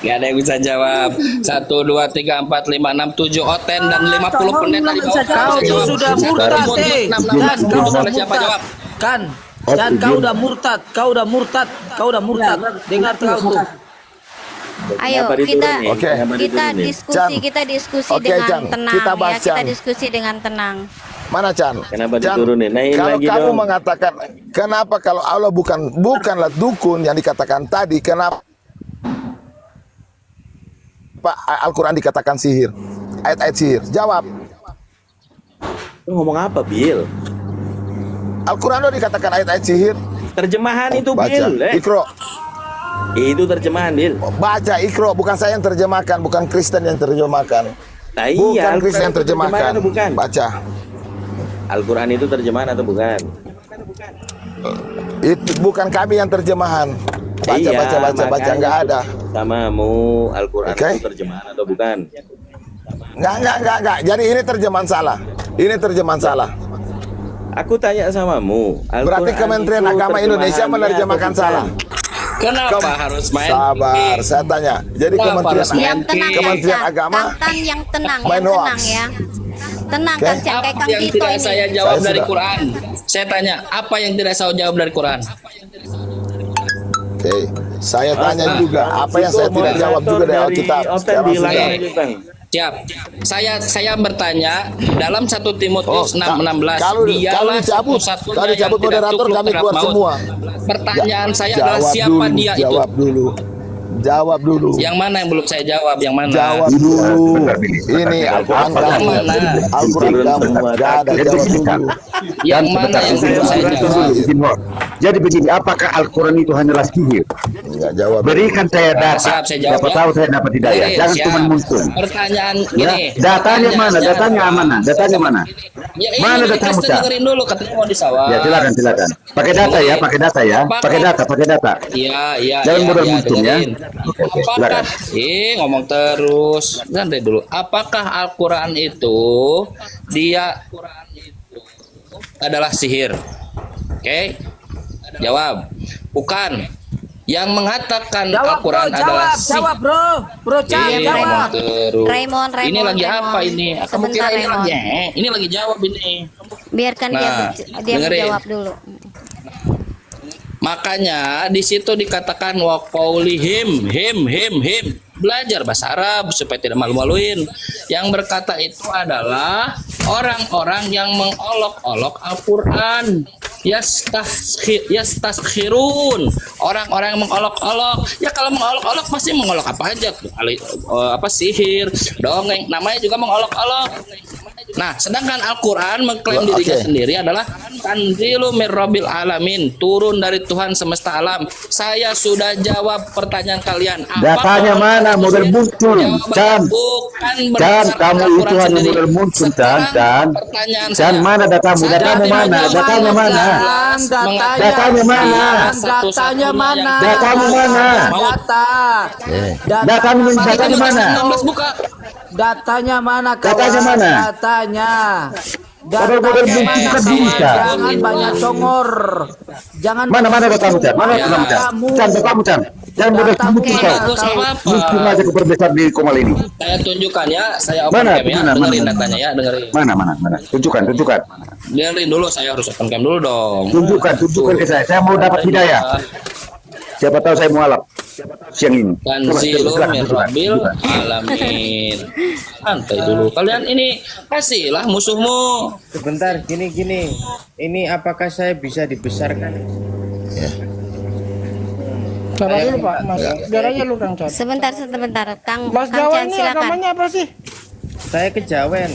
Gak ada yang bisa jawab. 1, 2, 3, 4, 5, 6, 7 oten dan 50 pendeta di bawah. Kau tuh sudah murtad, Kan, kau udah Siapa murtad. jawab? Kan, Chan, kau udah murtad. Kau udah murtad. Dengar kau tuh. Ayo kita Oke. kita diskusi Oke, dengan Chan. tenang Kita ya. bahas, Kita Chan. diskusi dengan tenang. Mana Chan? Kenapa Chan, diturunin? Naik kalau lagi kamu dong. mengatakan kenapa kalau Allah bukanlah dukun yang dikatakan tadi, kenapa Al-Quran dikatakan sihir? Ayat-ayat sihir. Jawab. Lu ngomong apa, Bil? Al-Quran udah dikatakan ayat-ayat sihir. Terjemahan itu, Baca. Bil. Ikro. Itu terjemahan, Bil. Baca Ikro. Bukan saya yang terjemahkan. Bukan Kristen yang terjemahkan. Nah, Bukan iya, Kristen yang Al-Quran itu terjemahkan. atau bukan? Baca. Al-Quran itu terjemahan atau bukan? Itu bukan kami yang terjemahan. Baca. Iya, Nggak ada. Samamu, Al-Quran Oke. itu terjemahan atau bukan? Enggak. Jadi ini terjemahan salah. Ini terjemahan salah. Aku tanya samamu. Berarti Al-Quran Kementerian itu Agama Indonesia terjemahannya menerjemahkan atau salah. Kenapa harus main Sabar, game? saya tanya. Jadi Kenapa harus main Yang tenang Kementerian Kang Agama Tan, yang tenang, main yang tenang hoax. ya. Tenang Oke. Kang Chan, kayak Apa Kang yang Tito tidak ini. saya jawab Saya dari sudah- Quran? Saya tanya, apa yang tidak saya jawab dari Quran? Oke, saya tanya juga apa yang saya tidak jawab juga dari Alkitab. Open Sekarang bilang sudah. aja, Bang. Siap. Saya bertanya dalam 1 Timotius Oh, 6:16 kalau dialah dicabut, satu-satunya kalau dicabut yang tidak moderator tukluk kami terhadap keluar maut. semua. Pertanyaan saya adalah Jawab siapa dulu, dia itu? jawab dulu. Jawab dulu. Yang mana yang belum saya jawab? Yang mana? Jawab dulu. Bentar, Billy. Ini Al-Quran Apa kamu. mana? Al-Quran kamu. Gak ada, Jadi jawab begini, dulu. Kang. Yang Dan mana sebentar, yang belum saya sebentar, jawab? begini, Wak. Jadi begini, apakah Al-Quran itu hanyalah sihir? Enggak jawab. Berikan saya data. Siap, saya jawab, Siapa ya. tahu saya dapat hidayah. Dengerin, Jangan siap. cuma muncul. Pertanyaan Ya, gini. datanya mana? Datanya mana? Datanya mana? Ya, ini Mana di datamu, tes Cak? dengerin dulu, katanya mau disawat. Ya, silakan. Pakai data ya, pakai data ya. Pakai data. Iya. Jangan modal ya, muncul ya. dengerin. Oke, Apakah, silakan. ngomong terus. Santai dulu. Apakah Al-Quran itu adalah sihir? Oke. Jawab. Bukan. Yang mengatakan Jawab bro, Al-Quran adalah jawab bro. Bro Chan, Iya, jawab. ngomong terus. Raymond, Ini lagi Raymond. apa ini? Kamu Sebentar, kira ini Raymond. lagi? Ini lagi jawab ini. Biarkan Nah, dia dengerin. menjawab dulu. Makanya di situ dikatakan wa qaulihim him. Belajar bahasa Arab supaya tidak malu-maluin. Yang berkata itu adalah orang-orang yang mengolok-olok Al-Qur'an. Yastaskhirun. Orang-orang yang mengolok-olok. Ya kalau mengolok-olok pasti mengolok apa aja? Sihir, dongeng, namanya juga mengolok-olok. Nah, sedangkan Al-Quran mengklaim dirinya Oke. sendiri adalah Tanzilu mir Rabbil Alamin, turun dari Tuhan semesta alam. Saya sudah jawab pertanyaan kalian. Datanya mana? Model muncul. Jawabannya Chan. bukan Chan, berdasarkan kamu Al-Quran itu hanya sendiri. model muncul, Chan. Sekarang Chan. pertanyaan Chan, saya. mana datamu? Saya Datamu tidak mana? jawab. Datanya mana? Datanya mana? Datanya mana? Datamu mana? Datanya mana? 16 buka. Datanya mana kawan? Datanya mana? Datanya. Model Datanya mana bukan kawan? bisa. Jangan banyak congor. Jangan Mana datamu, Chan? Mana Ya. datamu, Chan? Chan, datamu, Chan. Jangan model Datamu muncul, mana? Chan. Bagus apa-apa. Muncul aja keperbesar di Komal ini. Saya tunjukkan ya, saya open Mana? cam ya, Mana? dengerin Mana? datanya ya, dengerin. Mana? Tunjukkan. Dengerin dulu, saya harus open cam dulu dong. Tunjukkan ke saya. Saya mau dapat hidayah. Siapa tahu saya mualaf siang ini. Tanzilu Silakan, min tunjukkan. Rabbil Alamin. Santai dulu. Kalian ini kasihlah musuhmu. Sebentar, gini. Ini apakah saya bisa dibesarkan? Sabar dulu Pak, Mas. Biar aja lu Kang Chan. Sebentar, Kang Mas Kang Jawa Chan, ini silakan. agamanya apa sih? Saya kejawen.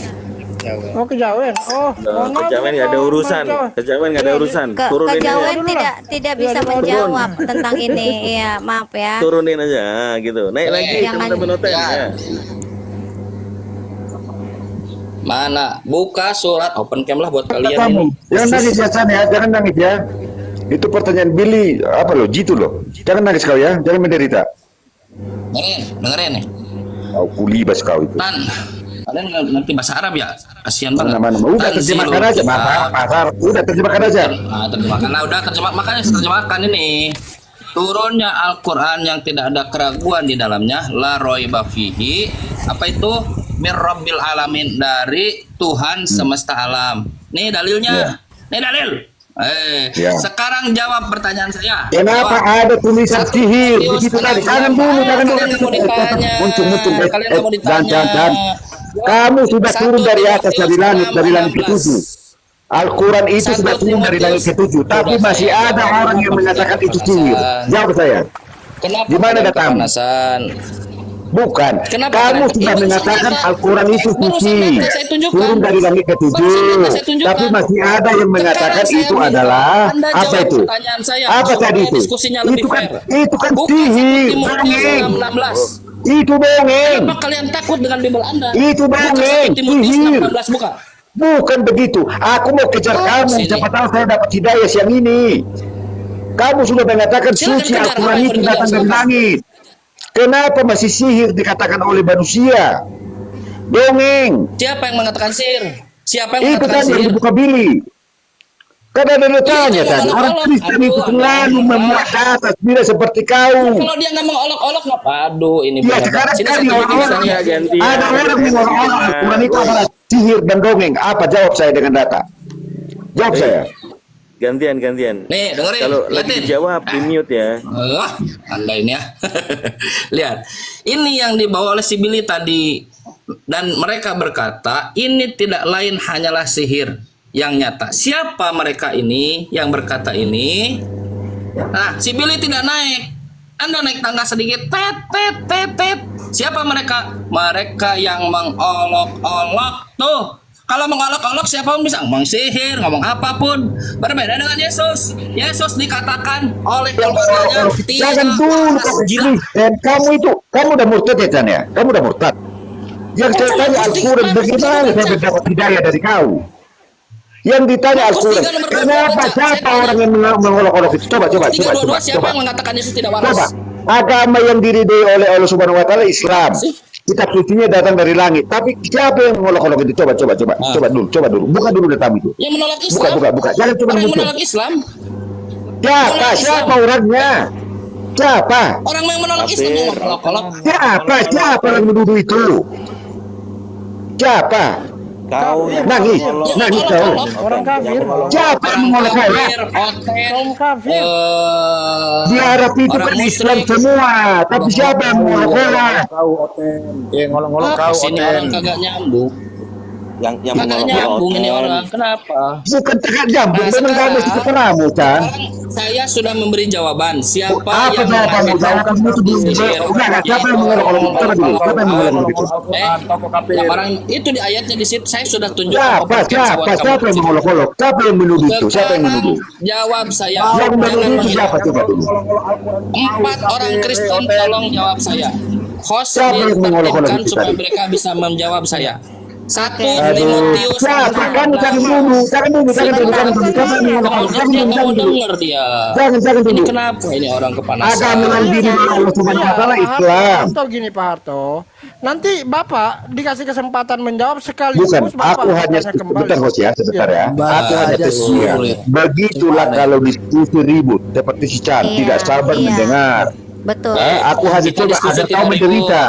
Oh, kejawen. Oh, mohon maaf, Kejawen nggak ada Mas urusan. Jawa. Kejawen nggak ada urusan. Turunin Kejawen aja. tidak bisa Iya, menjawab tentang ini. Iya, maaf ya. Turunin aja gitu. Naik lagi Jangan. teman-teman hotel Ya. ya. Mana? Buka surat open cam lah buat kalian Kamu, ini. jangan nangis ya, Chan ya. Jangan nangis ya. Itu pertanyaan Billy, apa lo? Jitu lo. Jangan nangis kau ya. Jangan menderita. Dengerin nih. Kau kulibas kau itu. Tan, kalian nanti bahasa Arab ya? Kasihan banget. Mana? Udah terjemahkan aja, pasar. Udah terjemahkan aja. Nah, terjemahkan lah, udah makanya saya terjemahkan ini. Turunnya Al-Quran yang tidak ada keraguan di dalamnya, la roiba fihi. Apa itu? Mir Rabbil Alamin, dari Tuhan semesta alam. Nih dalilnya. Nih dalil. Ya. Sekarang jawab pertanyaan saya. Kenapa Jawab. ada tulisan Satu sihir? Timotius Begitu tadi. 6:16. Jangan dulu. Kalian nggak mau ditanya. Muncul. Kalian nggak mau ditanya. Dan. Kamu sudah Satu turun dari atas, Timotius dari langit 6:16. ketujuh. Al-Quran itu Satu sudah turun dari langit Timotius. ketujuh. Tapi Sudah masih saya ada jawab. orang yang mengatakan itu Kepanasan. sihir. Jawab saya. Kenapa Di mana kalian datamu? kepanasan? Bukan. Kenapa Kamu kalian- sudah Ini mengatakan barusan Al-Quran itu barusan suci. data saya tunjukkan. Turun dari langit ketujuh. Barusan data saya tunjukkan. Tapi masih ada yang mengatakan Sekarang saya itu minta adalah Anda apa jawab itu? pertanyaan saya Apa supaya tadi itu? diskusinya lebih Itu kan fair. itu kan Bukan sihir. 1 Timotius Dongeng. 6:16. Itu dongeng. Kenapa kalian takut dengan Bible Anda? Itu Buka dongeng, 1 Timotius sihir. 6:16, buka. Bukan begitu. Aku mau kejar kamu. sini. Siapa tahu saya dapat hidayah siang ini. Kamu sudah mengatakan Silakan suci kejar, Al-Quran apa yang itu mau datang dari dikejar, langit. Kenapa masih sihir dikatakan oleh manusia? Dongeng. Siapa yang mengatakan sihir? Siapa yang Itu mengatakan kan yang sihir? dibuka Billy. Kan ada tanya tadi, orang Kristen itu selalu memuat data tidak seperti kau. Kalau dia nggak mengolok-olok, nggak. Aduh, ini Ya benar. sekarang Sini tadi saya tunjukin orang-orang misalnya. ada orang mengolok-olok Al-Quran itu adalah sihir dan dongeng. Apa jawab saya dengan data? Jawab saya. Gantian. Nih, dengerin. Kalau lagi liatin. dijawab di mute ya. Anda ini ya. Lihat. Ini yang dibawa oleh si Billy tadi. Dan mereka berkata, ini tidak lain hanyalah sihir yang nyata. Siapa mereka ini yang berkata ini? Nah, si Billy tidak naik. Anda naik tangga sedikit. Tet. Siapa mereka? Mereka yang mengolok-olok. Tuh. Kalau mengolok-olok siapa pun bisa ngomong sihir, ngomong apapun. Berbeda dengan Yesus. Yesus dikatakan oleh keluarganya Jangan dulu kau Kristen. Kamu udah murtad ya Chan ya? Kamu udah murtad. Yang saya tanya Al-Quran, bagaimana saya mendapat hidayah dari kau? Yang ditanya Al-Quran, kenapa siapa orang yang mengolok-olok itu? Coba. Siapa yang mengatakan Yesus tidak waras? Coba. Agama yang diridhoi oleh Allah Subhanahu wa taala Islam. Kitab sucinya datang dari langit. Tapi siapa yang mengolok-olok itu? Coba dulu. Buka dulu datamu itu. Yang menolak Islam. Buka. Jangan coba Orang yang muncul. menolak Islam. Siapa orangnya? Siapa? Orang yang menolak Islam yang mengolok-olok. Siapa yang menuduh itu? Siapa? Kau Nangis kau. Orang kafir. Siapa yang mengolok saya? Kaum kafir. Di Arab itu kan Islam semua, tapi siapa yang mengolok-olok? Apa sih ini orang kagak nyambung? yang Kagak nyambung ini orang. Kenapa? Bukan tegak nyambung, memang kamu itu keramu, Chan. Saya sudah memberi jawaban. Siapa Apa yang jawabanmu? Jawabanmu itu belum sihir? siapa yang mengolok-olok? Coba dulu, siapa yang mengolok-olok itu? Orang itu di ayatnya di situ saya sudah tunjukkan. Siapa yang mengolok-olok? Siapa yang menuduh itu? Siapa yang menuduh? Jawab saya. Yang menuduh itu siapa? Coba dulu. 4 orang Kristen tolong jawab saya. Host Siapa yang mengolok-olok ditertibkan itu supaya tadi? mereka bisa menjawab saya. 1 Aduh, Timotius. siapa? Jangan dulu. Siapa yang mengolok-olok? Mau denger dia. Jangan Ini dulu. kenapa ini orang kepanasan? Agama yang diridhoi Allah Subhanahu wa taala Islam. Harto gini Pak Harto. Nanti Bapak dikasih kesempatan menjawab sekali. Bukan, aku hanya sebentar host ya, sebentar ya. Aku hanya sesuai. Begitulah kalau diskusi ribut seperti si Chan, tidak sabar Iya. mendengar. Betul. Aku hanya Kita coba diskusi agar kau tidak menderita.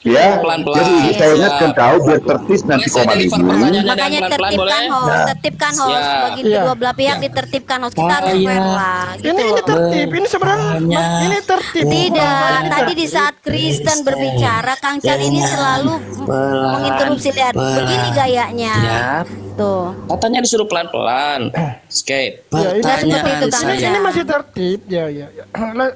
Ya, Pelan-pelan. jadi saya Siap. ingatkan kau biar tertis nanti kau Saya malibu. deliver pertanyaannya Makanya dengan pelan-pelan boleh? tertibkan host, Ya. bagi Iya. kedua belah pihak ditertibkan host. Kita harus fair lah. Gitu Ini loh. tertib. Ini sebenarnya ini tertib. Tidak, tadi di saat Kristen berbicara, Kang Chan ini selalu menginterupsi. Lihat, begini gayanya. Tuh. Katanya disuruh pelan-pelan. Escape. Ya, ini seperti Pertanyaan itu, Kang saya. Ini masih tertib. Ya.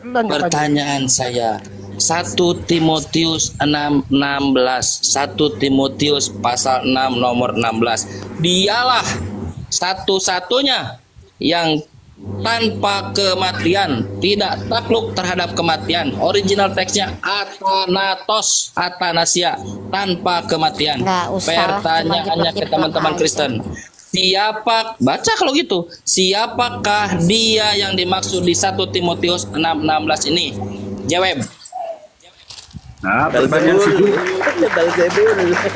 Lanjut aja. Pertanyaan saya. 1 Timotius 6:16. 1 Timotius pasal 6 nomor 16. Dialah satu-satunya yang tanpa kematian, tidak takluk terhadap kematian. Original teksnya Athanasia, tanpa kematian. Nggak usah Pertanyaannya ke teman-teman Kristen. Baca kalau gitu. Siapakah dia yang dimaksud di 1 Timotius 6:16 ini? Jawab. Nah, Belzebul. Belzebul itu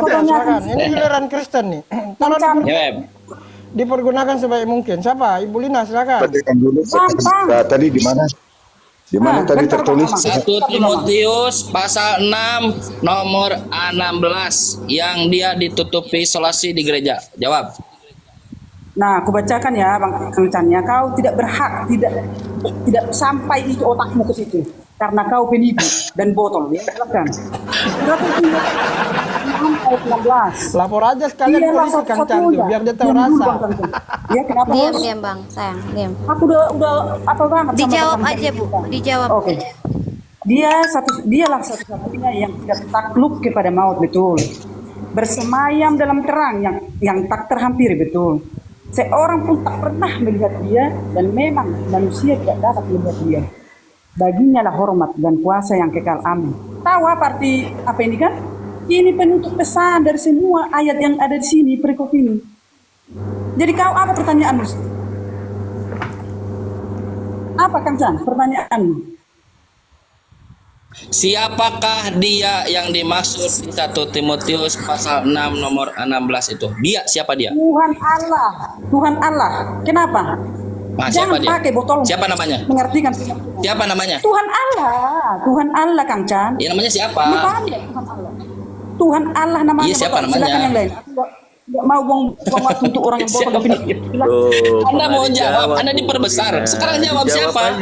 kan. Silakan. Ini giliran Kristen nih. Tolong Jawab. dipergunakan sebaik mungkin. Siapa? Ibu Lina, silakan. perhatikan dulu. Tadi di mana? Di mana tadi tertulis? 1 Timotius pasal 6 nomor 16 yang dia ditutupi isolasi di gereja. Jawab. Nah, aku bacakan ya, Bang Kang Chan ya. Kau tidak berhak, tidak sampai itu otakmu ke situ, karena kau penipu dan botol. Ya, silakan. Ayat 16. Lapor aja sekalian Iya, polisi Kang Chan tuh, biar dia tahu rasa. Ya, kenapa? Diam, Bos? diam Bang, sayang, diam. Aku udah apa banget. sama Dijawab teman-teman aja Bu, kita. dijawab. Oke. Dialah satu-satunya yang tidak takluk kepada maut, betul. Bersemayam dalam terang yang tak terhampiri, betul. Seorang pun tak pernah melihat dia, dan memang manusia tidak dapat melihat dia. Baginya lah hormat dan kuasa yang kekal, amin. Tahu apa arti apa ini kan? Ini penutup pesan dari semua ayat yang ada di sini, perikop ini. Jadi kau apa pertanyaanmu? Apa Kang Chan pertanyaanmu? Siapakah dia yang dimaksud di 1 Timotius pasal 6 nomor 16 itu? Dia, siapa dia? Tuhan Allah. Tuhan Allah. Kenapa? Nah, siapa Jangan dia? pakai botol. Siapa namanya? Mengertikan. Siapa namanya? Tuhan Allah. Tuhan Allah, Kang Chan. Ya namanya siapa? Lupa aja Tuhan Allah. Tuhan Allah namanya. Iya, siapa Bapak. namanya? Silakan yang lain. Aku nggak mau buang waktu untuk orang yang bodoh. Anda mau jawab, Anda diperbesar. Sekarang jawab siapa?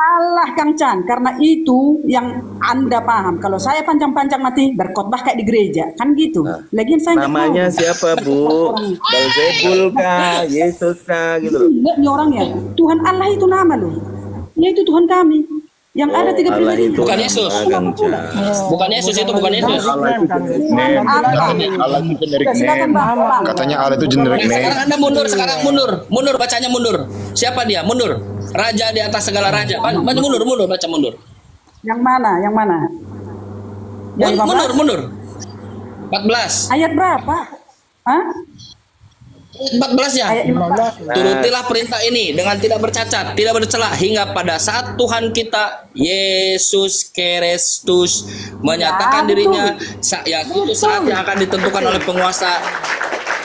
Allah, Kang Chan. Karena itu yang Anda paham. Kalau saya panjang-panjang mati berkhotbah kayak di gereja, kan gitu. Lagian saya nggak Namanya tahu. siapa, Bu? Belzebul kah? Yesus kah? Gitu loh. Enggak nih orangnya. Tuhan Allah itu nama loh. Yaitu Tuhan kami. Yang ada 3 Allah pribadi. itu Bukan Yesus. Bukan Yesus itu, bukan Yesus. Allah itu generik name. Katanya Allah itu generik Nah, name. sekarang Anda mundur, mundur, bacanya mundur. Siapa dia? Mundur. Raja di atas segala raja. Baca mundur, baca mundur. Yang mana? Yang mana? Yang 15? Mundur. 14. Ayat berapa? Hah? 14 ya. Ayat 15. Turutilah perintah ini dengan tidak bercacat, tidak bercela hingga pada saat Tuhan kita Yesus Kristus menyatakan dirinya ya suatu saat yang akan ditentukan oleh penguasa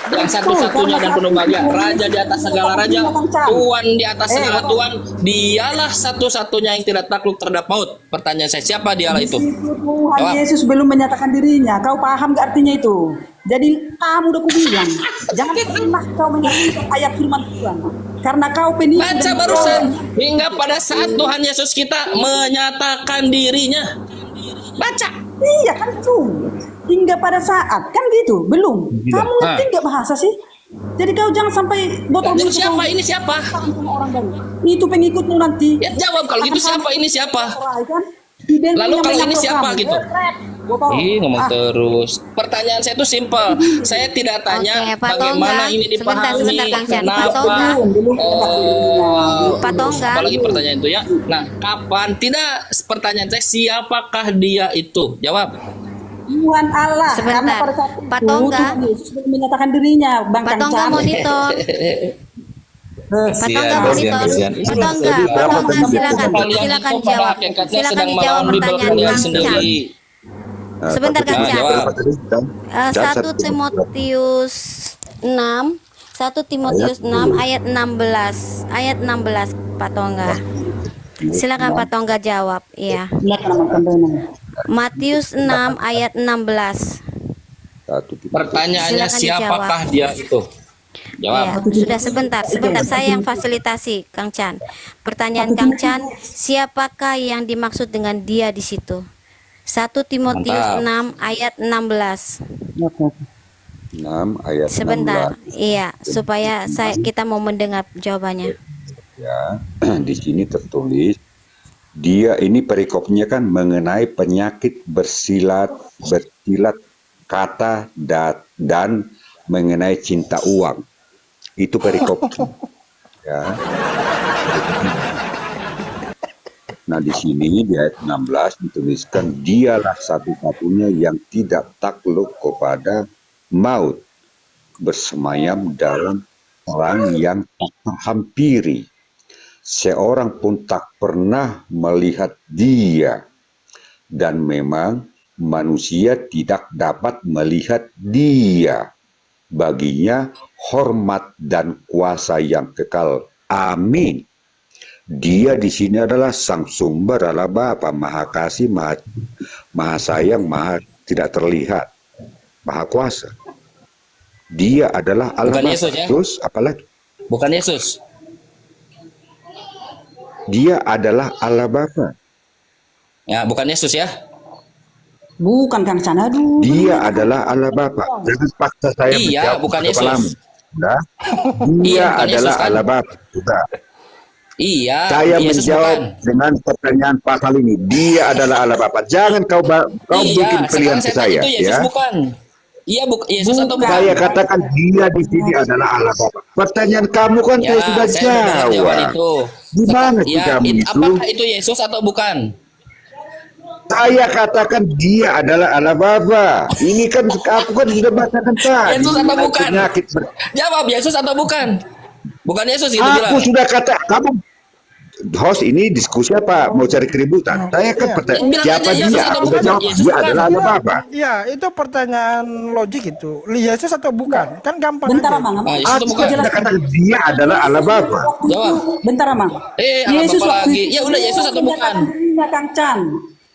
yang satu-satunya dan penuh bahagia, raja di atas segala raja, tuan di atas segala tuan, dialah satu-satunya yang tidak takluk terhadap maut. Pertanyaan saya, siapa dialah itu? Tuhan Jawab. Yesus belum menyatakan dirinya. Kau paham gak artinya itu? Jadi kamu udah kubilang, jangan pernah kau menyebutkan ayat firman Tuhan. Karena kau penipu. Baca barusan, hingga pada saat Tuhan Yesus kita menyatakan dirinya. Baca. Iya kan itu. Hingga pada saat, kan gitu, belum. Kamu ngerti nggak bahasa sih? Jadi kau jangan sampai botol Jadi mulut siapa kau. ini siapa? Orang baru. Itu pengikutmu nanti. Ya jawab kalau gitu, siapa ini siapa? Kan? Di Belgia Lalu kalau banyak ini siapa program. gitu? Botol. Ih, ngomong terus. Pertanyaan saya itu simpel. Saya tidak tanya Oke, Pak bagaimana Tongga. ini dipahami, Sebentar, Kang Chan. Pak kenapa. Tongga. Pak Terus, Tongga. apalagi pertanyaan itu ya. Nah, kapan? Tidak, pertanyaan saya siapakah dia itu? Jawab. Tuhan Allah. Sebentar. Karena pada saat Pak itu, Tongga. Tuhan Yesus belum menyatakan dirinya. Bang Pak Tongga Kang Chan. monitor. Pak Tongga monitor. Pak Tongga, Pak Tongga silakan jawab. Silakan dijawab pertanyaan Kang Chan. Sebentar Kang Chan. 1 Timotius 6 ayat 16. Ayat 16 Pak Tongga. Silakan Pak Tongga jawab. Iya. Matius 6 ayat 16. Pertanyaannya Silakan siapakah dia itu? Iya, Jawab. sudah sebentar saya yang fasilitasi Kang Chan. Pertanyaan Kang Chan, siapakah yang dimaksud dengan dia di situ? 1 Timotius Mantap. 6 ayat 16. 6 ayat Sebentar. 16. Iya, supaya kita mau mendengar jawabannya. Ya, di sini tertulis dia ini perikopnya kan mengenai penyakit bersilat kata dan mengenai cinta uang. Itu perikop. Ya. Nah, di sini di ayat 16 dituliskan dialah satu-satunya yang tidak takluk kepada maut, bersemayam dalam orang yang tak terhampiri. Seorang pun tak pernah melihat dia, dan memang manusia tidak dapat melihat dia. Baginya hormat dan kuasa yang kekal. Amin. Dia di sini adalah sang sumber, adalah Bapa, Maha Kasih, Maha Sayang, Maha tidak terlihat, Maha Kuasa. Dia adalah Allah. Bukan Yesus ya? Terus apalagi? Bukan Yesus. Dia adalah Allah Bapa. Ya, bukan Yesus ya. Bukan Kang Chan. Aduh. Dia adalah Allah Bapa. Jangan paksa saya Iya, menjawab bukan kepalamu. Yesus. Sudah? Dia Iya, bukan adalah Yesus, kan? Allah Bapa. Sudah. Iya, Saya Yesus menjawab bukan. dengan pertanyaan pasal ini. Dia adalah Allah Bapa. Jangan kau bikin pilihan ke saya, itu Yesus ya. bukan. Iya, Yesus atau bukan? Saya katakan dia di sini adalah Allah Bapa. Pertanyaan kamu kan Ya, saya sudah saya mendengar jawaban jawab. itu. Gimana sih Ya, kamu itu? apakah itu Yesus atau bukan? Saya katakan dia adalah Allah Bapa. Ini kan aku kan sudah bacakan tadi. Yesus atau bukan? Penyakit Jawab, Yesus atau bukan? Bukan Yesus itu Aku bilang. sudah kata kamu host ini diskusi apa? Mau cari keributan? Saya kan pertanyaan Bilang siapa aja Yesus dia? atau Aku udah bukan? jawab Yesus dia bukan. adalah Allah Bapa. Ya, itu pertanyaan logik itu. Yesus atau bukan? Kan gampang Bentar, aja. Amang. Ah, Yesus atau Aku bukan? sudah katakan dia adalah Allah Bapa. Jawab. Bentar, Amang. Allah Yesus Bapa waktu lagi. itu Ya udah, Yesus atau bukan? menyatakan dirinya, Kang Chan.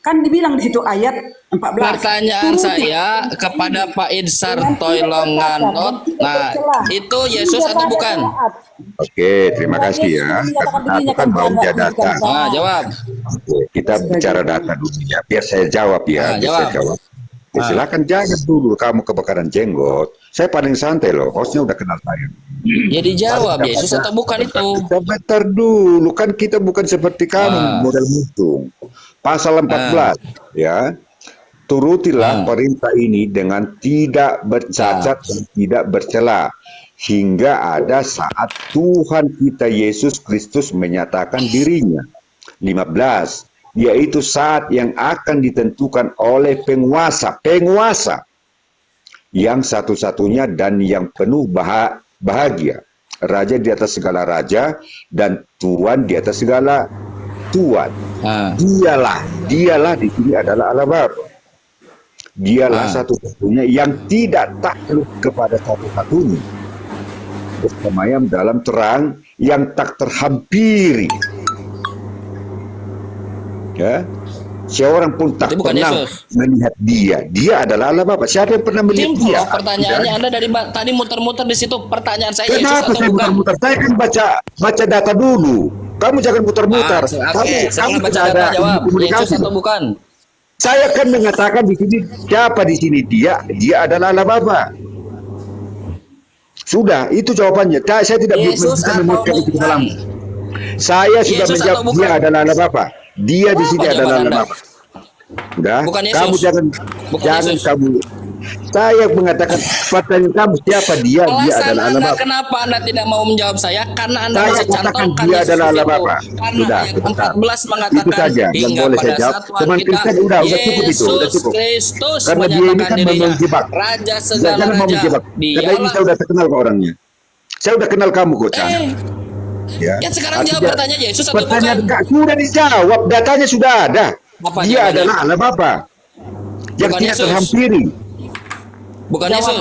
Kan dibilang di situ ayat 14. Pertanyaan Turuti. saya kepada Pak Idsar Dengan tidak Toylonganot. bercacat, tidak Nah, bercelah. itu Yesus Tidak atau pada bukan? saat. Oke, terima kasih ya. Karena aku kan bawa dia data. Ah, jawab. Oke, kita bicara data dulu ya. Biar saya jawab ya. Biar Jawab. saya jawab. Ya, silakan jangan dulu kamu kebakaran jenggot. Saya paling santai loh. Hostnya udah kenal saya. Ya dijawab, Yesus atau bukan itu? Bentar dulu, kan kita bukan seperti kamu model mutung. Pasal 14 ya. Turutilah perintah ini dengan tidak bercacat dan tidak bercela hingga ada saat Tuhan kita Yesus Kristus menyatakan dirinya. 15, yaitu saat yang akan ditentukan oleh penguasa yang satu-satunya dan yang penuh bahagia, raja di atas segala raja dan tuan di atas segala tuan. Dialah di sini adalah Allah Bapa. Dialah satu-satunya yang tidak takluk kepada satu-satunya, bersemayam dalam terang yang tak terhampiri. Ya, seorang pun tak pernah melihat dia. Dia adalah Allah Bapa. Siapa yang pernah melihat dia? Pertanyaannya Anda dari tadi muter-muter di situ. Pertanyaan saya Yesus Kenapa atau saya bukan? muter-muter? Saya kan baca data dulu. Kamu jangan muter-muter. Oke, saya kamu baca tidak data ada jawab. komunikasi. Yesus atau bukan? Saya kan mengatakan di sini siapa di sini dia adalah Allah Bapa. Sudah, itu jawabannya. Saya tidak bisa memutuskan itu ke dalam. Saya sudah Yesus menjawab atau dia bukan? adalah Allah Bapa. Dia di sini Apa adalah jawaban Allah Anda? Bapa. Udah, Bukan Yesus. kamu jangan Yesus. kamu. Saya mengatakan pertanyaan kamu siapa dia Alasan adalah Allah Anda Bapa. kenapa Anda tidak mau menjawab saya? Karena Anda Saya masih katakan cantumkan dia Yesus adalah di Allah situ. Bapa. Karena Sudah, ayat sebentar. 14 mengatakan Itu saja yang hingga boleh saya pada jawab. saat Tuhan Teman kita Kristen udah cukup itu, udah Yesus cukup. Kristus Karena dia ini menyatakan kan dirinya menjebak. Raja segala Jangan mau raja. menjebak. Karena ini Dialah. saya udah terkenal ke orangnya. Saya udah kenal kamu kok, Chan. Ya sekarang jawab pertanyaan Yesus atau pertanyaan bukan? sudah dijawab, datanya sudah ada. Apa Dia jawabannya? adalah Allah Bapa yang Bukan tidak Yesus. terhampiri. Bukan Yesus.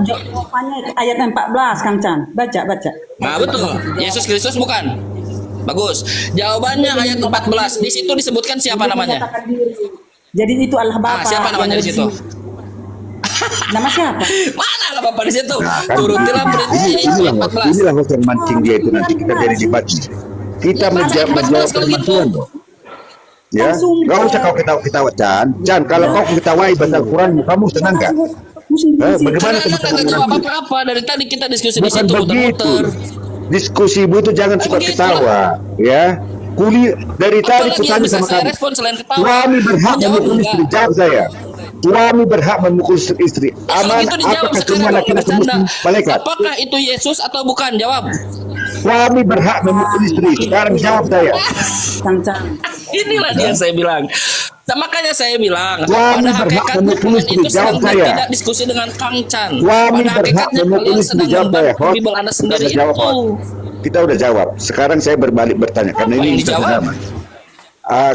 Jawabannya ayat 14, Kang Chan. Baca. Nah betul, Yesus Kristus bukan. Bagus. Jawabannya ayat 14. Di situ disebutkan siapa namanya? Jadi itu Allah Bapa. Siapa namanya di situ? Nama siapa? Mana Allah Bapa di situ? Nah, kan Turutilah perintah inilah ayat 14. inilah host yang mancing dia itu nanti kita jadi debat. Kita menjawab firman Tuhan loh. Ya, nggak usah kau ketawa-ketawa, Chan. Kalau kau ketawain baca Al-Quran, kamu senang nggak? Bagaimana Karena kamu Anda nggak jawab apa-apa. Dari tadi kita diskusi di Bukan situ begitu. muter-muter. Diskusimu itu jangan suka begitu ketawa, ya. Dari tadi Apalagi yang kutanya bisa sama saya kamu. respon selain ketawa? Suami berhak Menjawab memukul enggak? istri. Jawab saya. Suami berhak memukul istri. Kalau Aman, gitu dijawab apakah sekarang semua kalau laki-laki bercanda. muslim malaikat? Apakah itu Yesus atau bukan? Jawab. Suami berhak memukul istri. Sekarang jawab saya. Kang Chan. Inilah dia yang saya bilang. Makanya saya bilang, Suami pada berhak hakikatnya memukul kalian istri. itu sedang Jawab saya. tidak diskusi dengan Kang Chan. Suami Pada berhak hakikatnya memukul kalian istri. sedang Jawab saya. membantah Bible Anda Kita sendiri udah jawab, itu. Kita udah jawab. Sekarang saya berbalik bertanya. Karena Apa ini yang sudah dijawab? sama.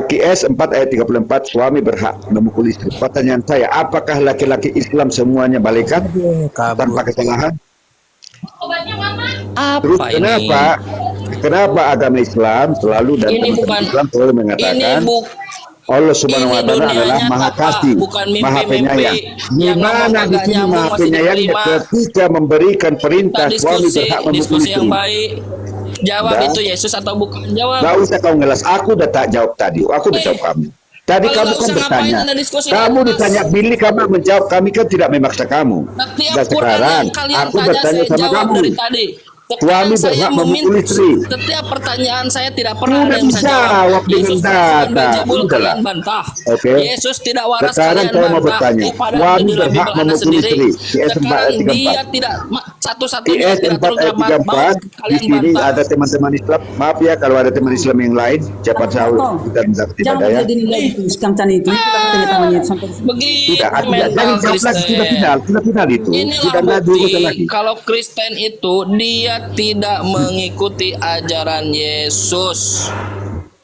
QS 4 ayat 34, suami berhak memukul istri. Pertanyaan saya, apakah laki-laki Islam semuanya malaikat tanpa kesalahan? Terus Apa kenapa agama Islam selalu dan Ini teman-teman bukan- Islam selalu mengatakan Allah Subhanahu wa ini taala adalah dunianya Maha Bapak, Kasih, bukan Maha mimpi-mimpi Penyayang. Di yang mana ngomong di agak sini nyambung Maha masih Penyayangnya diterima. ketika memberikan perintah Kita suami diskusi, berhak memukul diskusi yang istri? baik. Jawab Udah. itu Yesus atau bukan? Jawab. Gak usah kau ngelas, aku udah tak jawab tadi. Aku udah jawab kamu. Tadi Kalau kamu nggak kan usah ngapain bertanya. Anda diskusi Kamu di atas? ditanya Billy, kamu menjawab. Kami kan tidak memaksa kamu. Setiap Dan Quran sekarang yang kalian aku tanya bertanya saya sama jawab kamu. dari tadi. Suami Sekarang saya berhak memukul meminta istri. setiap pertanyaan saya tidak pernah Sudah ada yang bisa dijawab jawab. dengan Yesus data. Tuhan Beelzebul Udahlah. kalian bantah. Oke. Yesus tidak waras Sekarang kalian saya mau bantah. bertanya. Padahal Suami di dalam berhak Bible Anda memukul sendiri. istri. Sekarang dia tidak satu-satunya IS tidak 4 turun ayat dalam 34 di kalian sini bantah. ada teman-teman Islam. Maaf ya kalau ada teman Islam yang lain cepat tahu kita mendapat Jangan ibadah ya. menjadi nilai itu, Kang Chan itu. Tangannya sampai Begitu Tidak, jangan mental jawab lagi, sudah Kristen. final itu. Inilah Tidak ada dulu bukti lagi. kalau Kristen itu dia tidak mengikuti ajaran Yesus.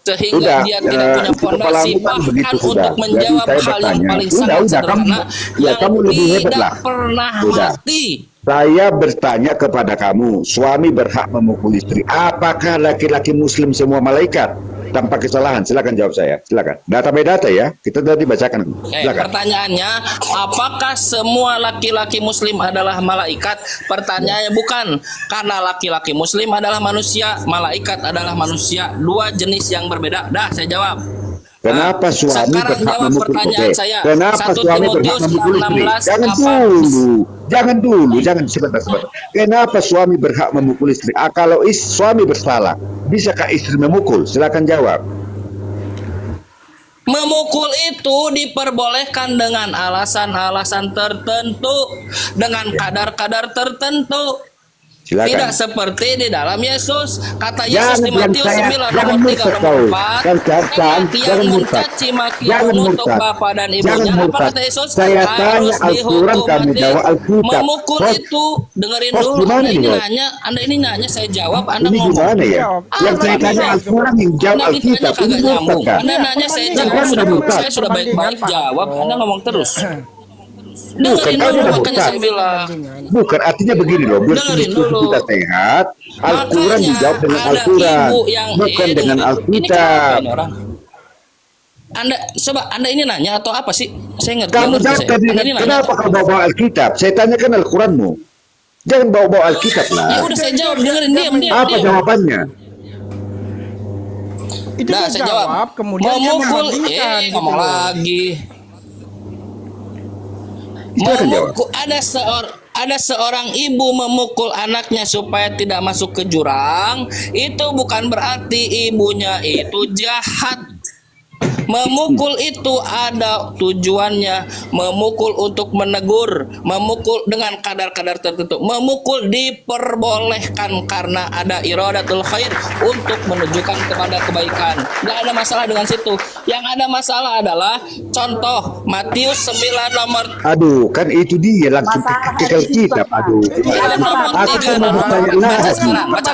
sehingga dia tidak punya itu fondasi, kepalamu kan begitu bahkan sudah. untuk menjawab Jadi saya hal yang bertanya, paling udah, sangat kamu, sederhana ya yang kamu lebih hebat tidak lah. pernah Udah. mati. Saya bertanya kepada kamu, suami berhak memukul istri. Apakah laki-laki muslim semua malaikat? Tanpa kesalahan, silakan jawab saya. Silakan. Data by data ya. Kita tadi bacakan. Silakan. Pertanyaannya, apakah semua laki-laki muslim adalah malaikat? Pertanyaannya bukan, karena laki-laki muslim adalah manusia, malaikat adalah manusia, dua jenis yang berbeda. Dah, saya jawab. Kenapa suami sekarang berhak jawab memukul pertanyaan istri? saya. Kenapa 1 suami berhak Timotius memukul istri? 16 Jangan apa? dulu, jangan sebentar. Kenapa suami berhak memukul istri? Kalau suami bersalah, bisakah istri memukul? Silakan jawab. Memukul itu diperbolehkan dengan alasan-alasan tertentu, dengan kadar-kadar tertentu. Silakan. Tidak seperti di dalam Yesus. Kata Yesus di Jangan Matius 9 jangan nomor 3 murtad nomor kau. 4. Jangan Yang murtad. mencaci maki Jangan mengutuk murtad. bapa dan Jangan ibunya. Apa murtad. kata Yesus? Saya Harus tanya Al-Quran, dihukum kamu mati. jawab Alkitab. Memukul Host, itu, dengerin host dulu. gimana Anda ini nih, host? nanya, Anda ini nanya, saya jawab, Anda Ini ngomong. gimana ya? Yang saya tanya Al-Quran, yang jawab Anda ditanya Alkitab. Ini kagak murtad nyambung. kan? Anda nanya, saya Kan jawab. sudah murtad. Saya sudah baik-baik jawab, Anda ngomong terus. Bukan, Dengerin kau dulu, sudah makanya murtad. saya bilang. Bukan, artinya begini loh, biar Dengerin diskusi dulu. kita sehat, Al-Quran Makanya dijawab dengan ada Al-Quran, ibu yang bukan dengan ini Alkitab. kenapa ini orang? Anda ini nanya atau apa sih? Saya ngerti. Kamu ngerti jawab saya. tadi, Anda ini nanya kenapa atau kau bawa Alkitab? Saya tanyakan Al-Quranmu. Jangan bawa-bawa Alkitab Ya lah. udah saya jawab, dengerin diam. Apa jawabannya? Itu Nah, dia saya jawab, jawab. kemudian dia Memukul, membandingkan gitu ngomong loh. lagi. Silakan jawab. Memukul, ada seorang ibu memukul anaknya supaya tidak masuk ke jurang, itu bukan berarti ibunya itu jahat. Memukul itu ada tujuannya, memukul untuk menegur, memukul dengan kadar-kadar tertentu. Memukul diperbolehkan karena ada iradatul khair, untuk menunjukkan kepada kebaikan. Nggak ada masalah dengan situ. Yang ada masalah adalah contoh Matius 9 nomor Aduh, kan itu dia langsung ke Alkitab. Aduh, aku kan mau bertanya lagi. Baca.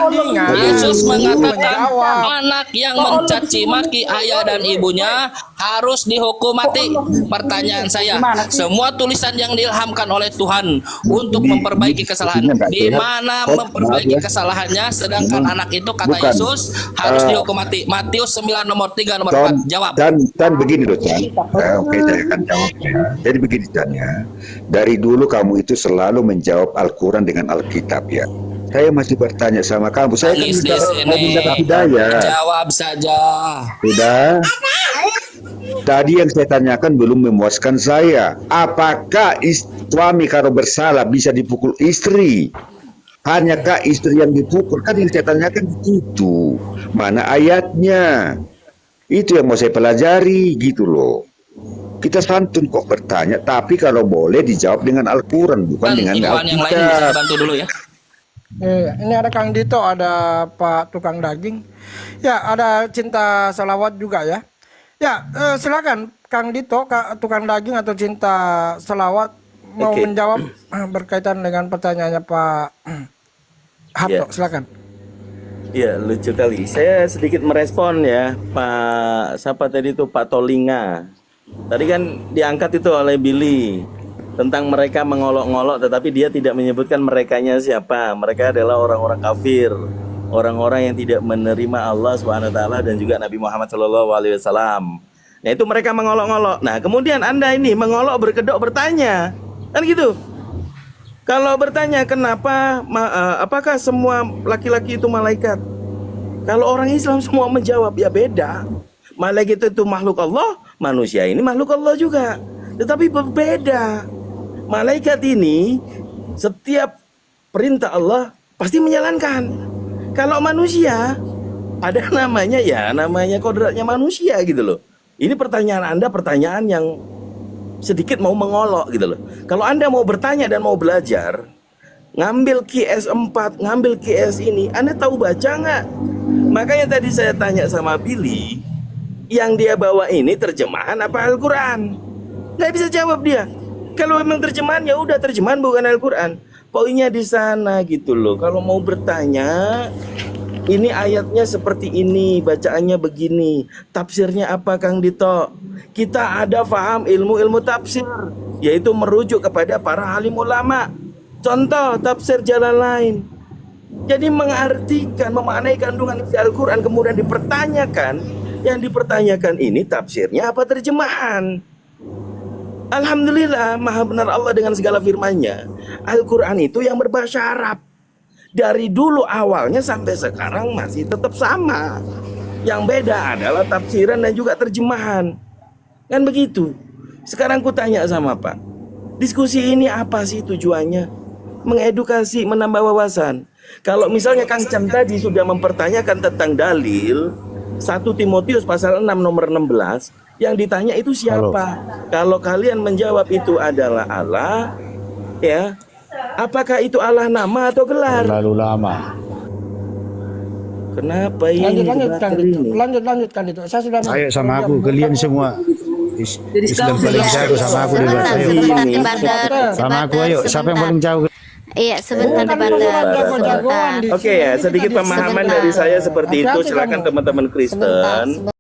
Yesus mengatakan anak yang mencaci maki ayah dan ibunya harus dihukum mati. Pertanyaan saya, semua tulisan yang diilhamkan oleh Tuhan untuk memperbaiki kesalahan, di mana memperbaiki kesalahannya, sedangkan anak itu kata Bukan. Yesus harus dihukum mati. Matius 9 nomor 3 nomor 4. Jawab. Dan begini loh, Chan. Oke, saya akan jawab ya. Jadi begini, Chan ya. Dari dulu kamu itu selalu menjawab Al-Quran dengan Alkitab ya. Saya masih bertanya sama kamu. Saya kan Nangis di mau sini. mendapat hidayah. Jawab saja. Sudah. Tadi yang saya tanyakan belum memuaskan saya. Apakah suami kalau bersalah bisa dipukul istri? Hanyakah istri yang dipukul? Kan yang saya tanyakan itu. Mana ayatnya? Itu yang mau saya pelajari gitu loh. Kita santun kok bertanya, tapi kalau boleh dijawab dengan Al-Quran, bukan dengan Ikhwan yang lain bisa Alkitab. bantu dulu ya. Ini ada Kang Dito, ada Pak Tukang Daging. Ya, ada Cinta Salawat juga ya. Ya, silakan Kang Dito, Tukang Daging atau Cinta Salawat mau Oke. menjawab berkaitan dengan pertanyaannya Pak Harto. Ya. Silakan. Iya, lucu kali. Saya sedikit merespon ya, Pak, siapa tadi itu, Pak Tolinga. Tadi kan diangkat itu oleh Billy tentang mereka mengolok-ngolok, tetapi dia tidak menyebutkan merekanya siapa. Mereka adalah orang-orang kafir, orang-orang yang tidak menerima Allah SWT dan juga Nabi Muhammad SAW. Nah, itu mereka mengolok-ngolok. Nah, kemudian Anda ini mengolok berkedok bertanya, kan gitu. Kalau bertanya kenapa, apakah semua laki-laki itu malaikat? Kalau orang Islam semua menjawab, ya beda. Malaikat itu makhluk Allah, manusia ini makhluk Allah juga. Tetapi berbeda. Malaikat ini setiap perintah Allah pasti menjalankan. Kalau manusia ada namanya, ya namanya kodratnya manusia gitu loh. Ini pertanyaan Anda pertanyaan yang sedikit mau mengolok gitu loh. Kalau Anda mau bertanya dan mau belajar, ngambil QS 4, ngambil QS ini, Anda tahu baca nggak? Makanya tadi saya tanya sama Billy, yang dia bawa ini terjemahan apa Al-Quran? Nggak bisa jawab dia. Kalau memang terjemahan, ya udah terjemahan bukan Al-Quran. Poinnya di sana gitu loh. Kalau mau bertanya, Ini ayatnya seperti ini, bacaannya begini. Tafsirnya apa Kang Dito? Kita ada faham ilmu-ilmu tafsir, yaitu merujuk kepada para alim ulama. Contoh tafsir Jalalain. Jadi mengartikan, memaknai kandungan isi Al-Quran, kemudian dipertanyakan. Yang dipertanyakan ini tafsirnya apa terjemahan? Alhamdulillah, maha benar Allah dengan segala firman-Nya. Al-Quran itu yang berbahasa Arab. Dari dulu awalnya sampai sekarang masih tetap sama. Yang beda adalah tafsiran dan juga terjemahan. Kan begitu. Sekarang ku tanya sama Pak, diskusi ini apa sih tujuannya? Mengedukasi, menambah wawasan. Kalau misalnya Kang Cam tadi sudah mempertanyakan tentang dalil 1 Timotius pasal 6 nomor 16, yang ditanya itu siapa? Kalau kalian menjawab itu adalah Allah, ya, apakah itu Allah nama atau gelar? Terlalu lama. Kenapa ini? Lanjut kan itu. Saya sudah. Saya sama aku, kalian semua. Islam paling jago sama aku di luar. Sama aku, ayo. Siapa yang paling jauh? Iya, sebentar Debander. Oke ya, sedikit pemahaman dari saya seperti itu. Silakan teman-teman Kristen.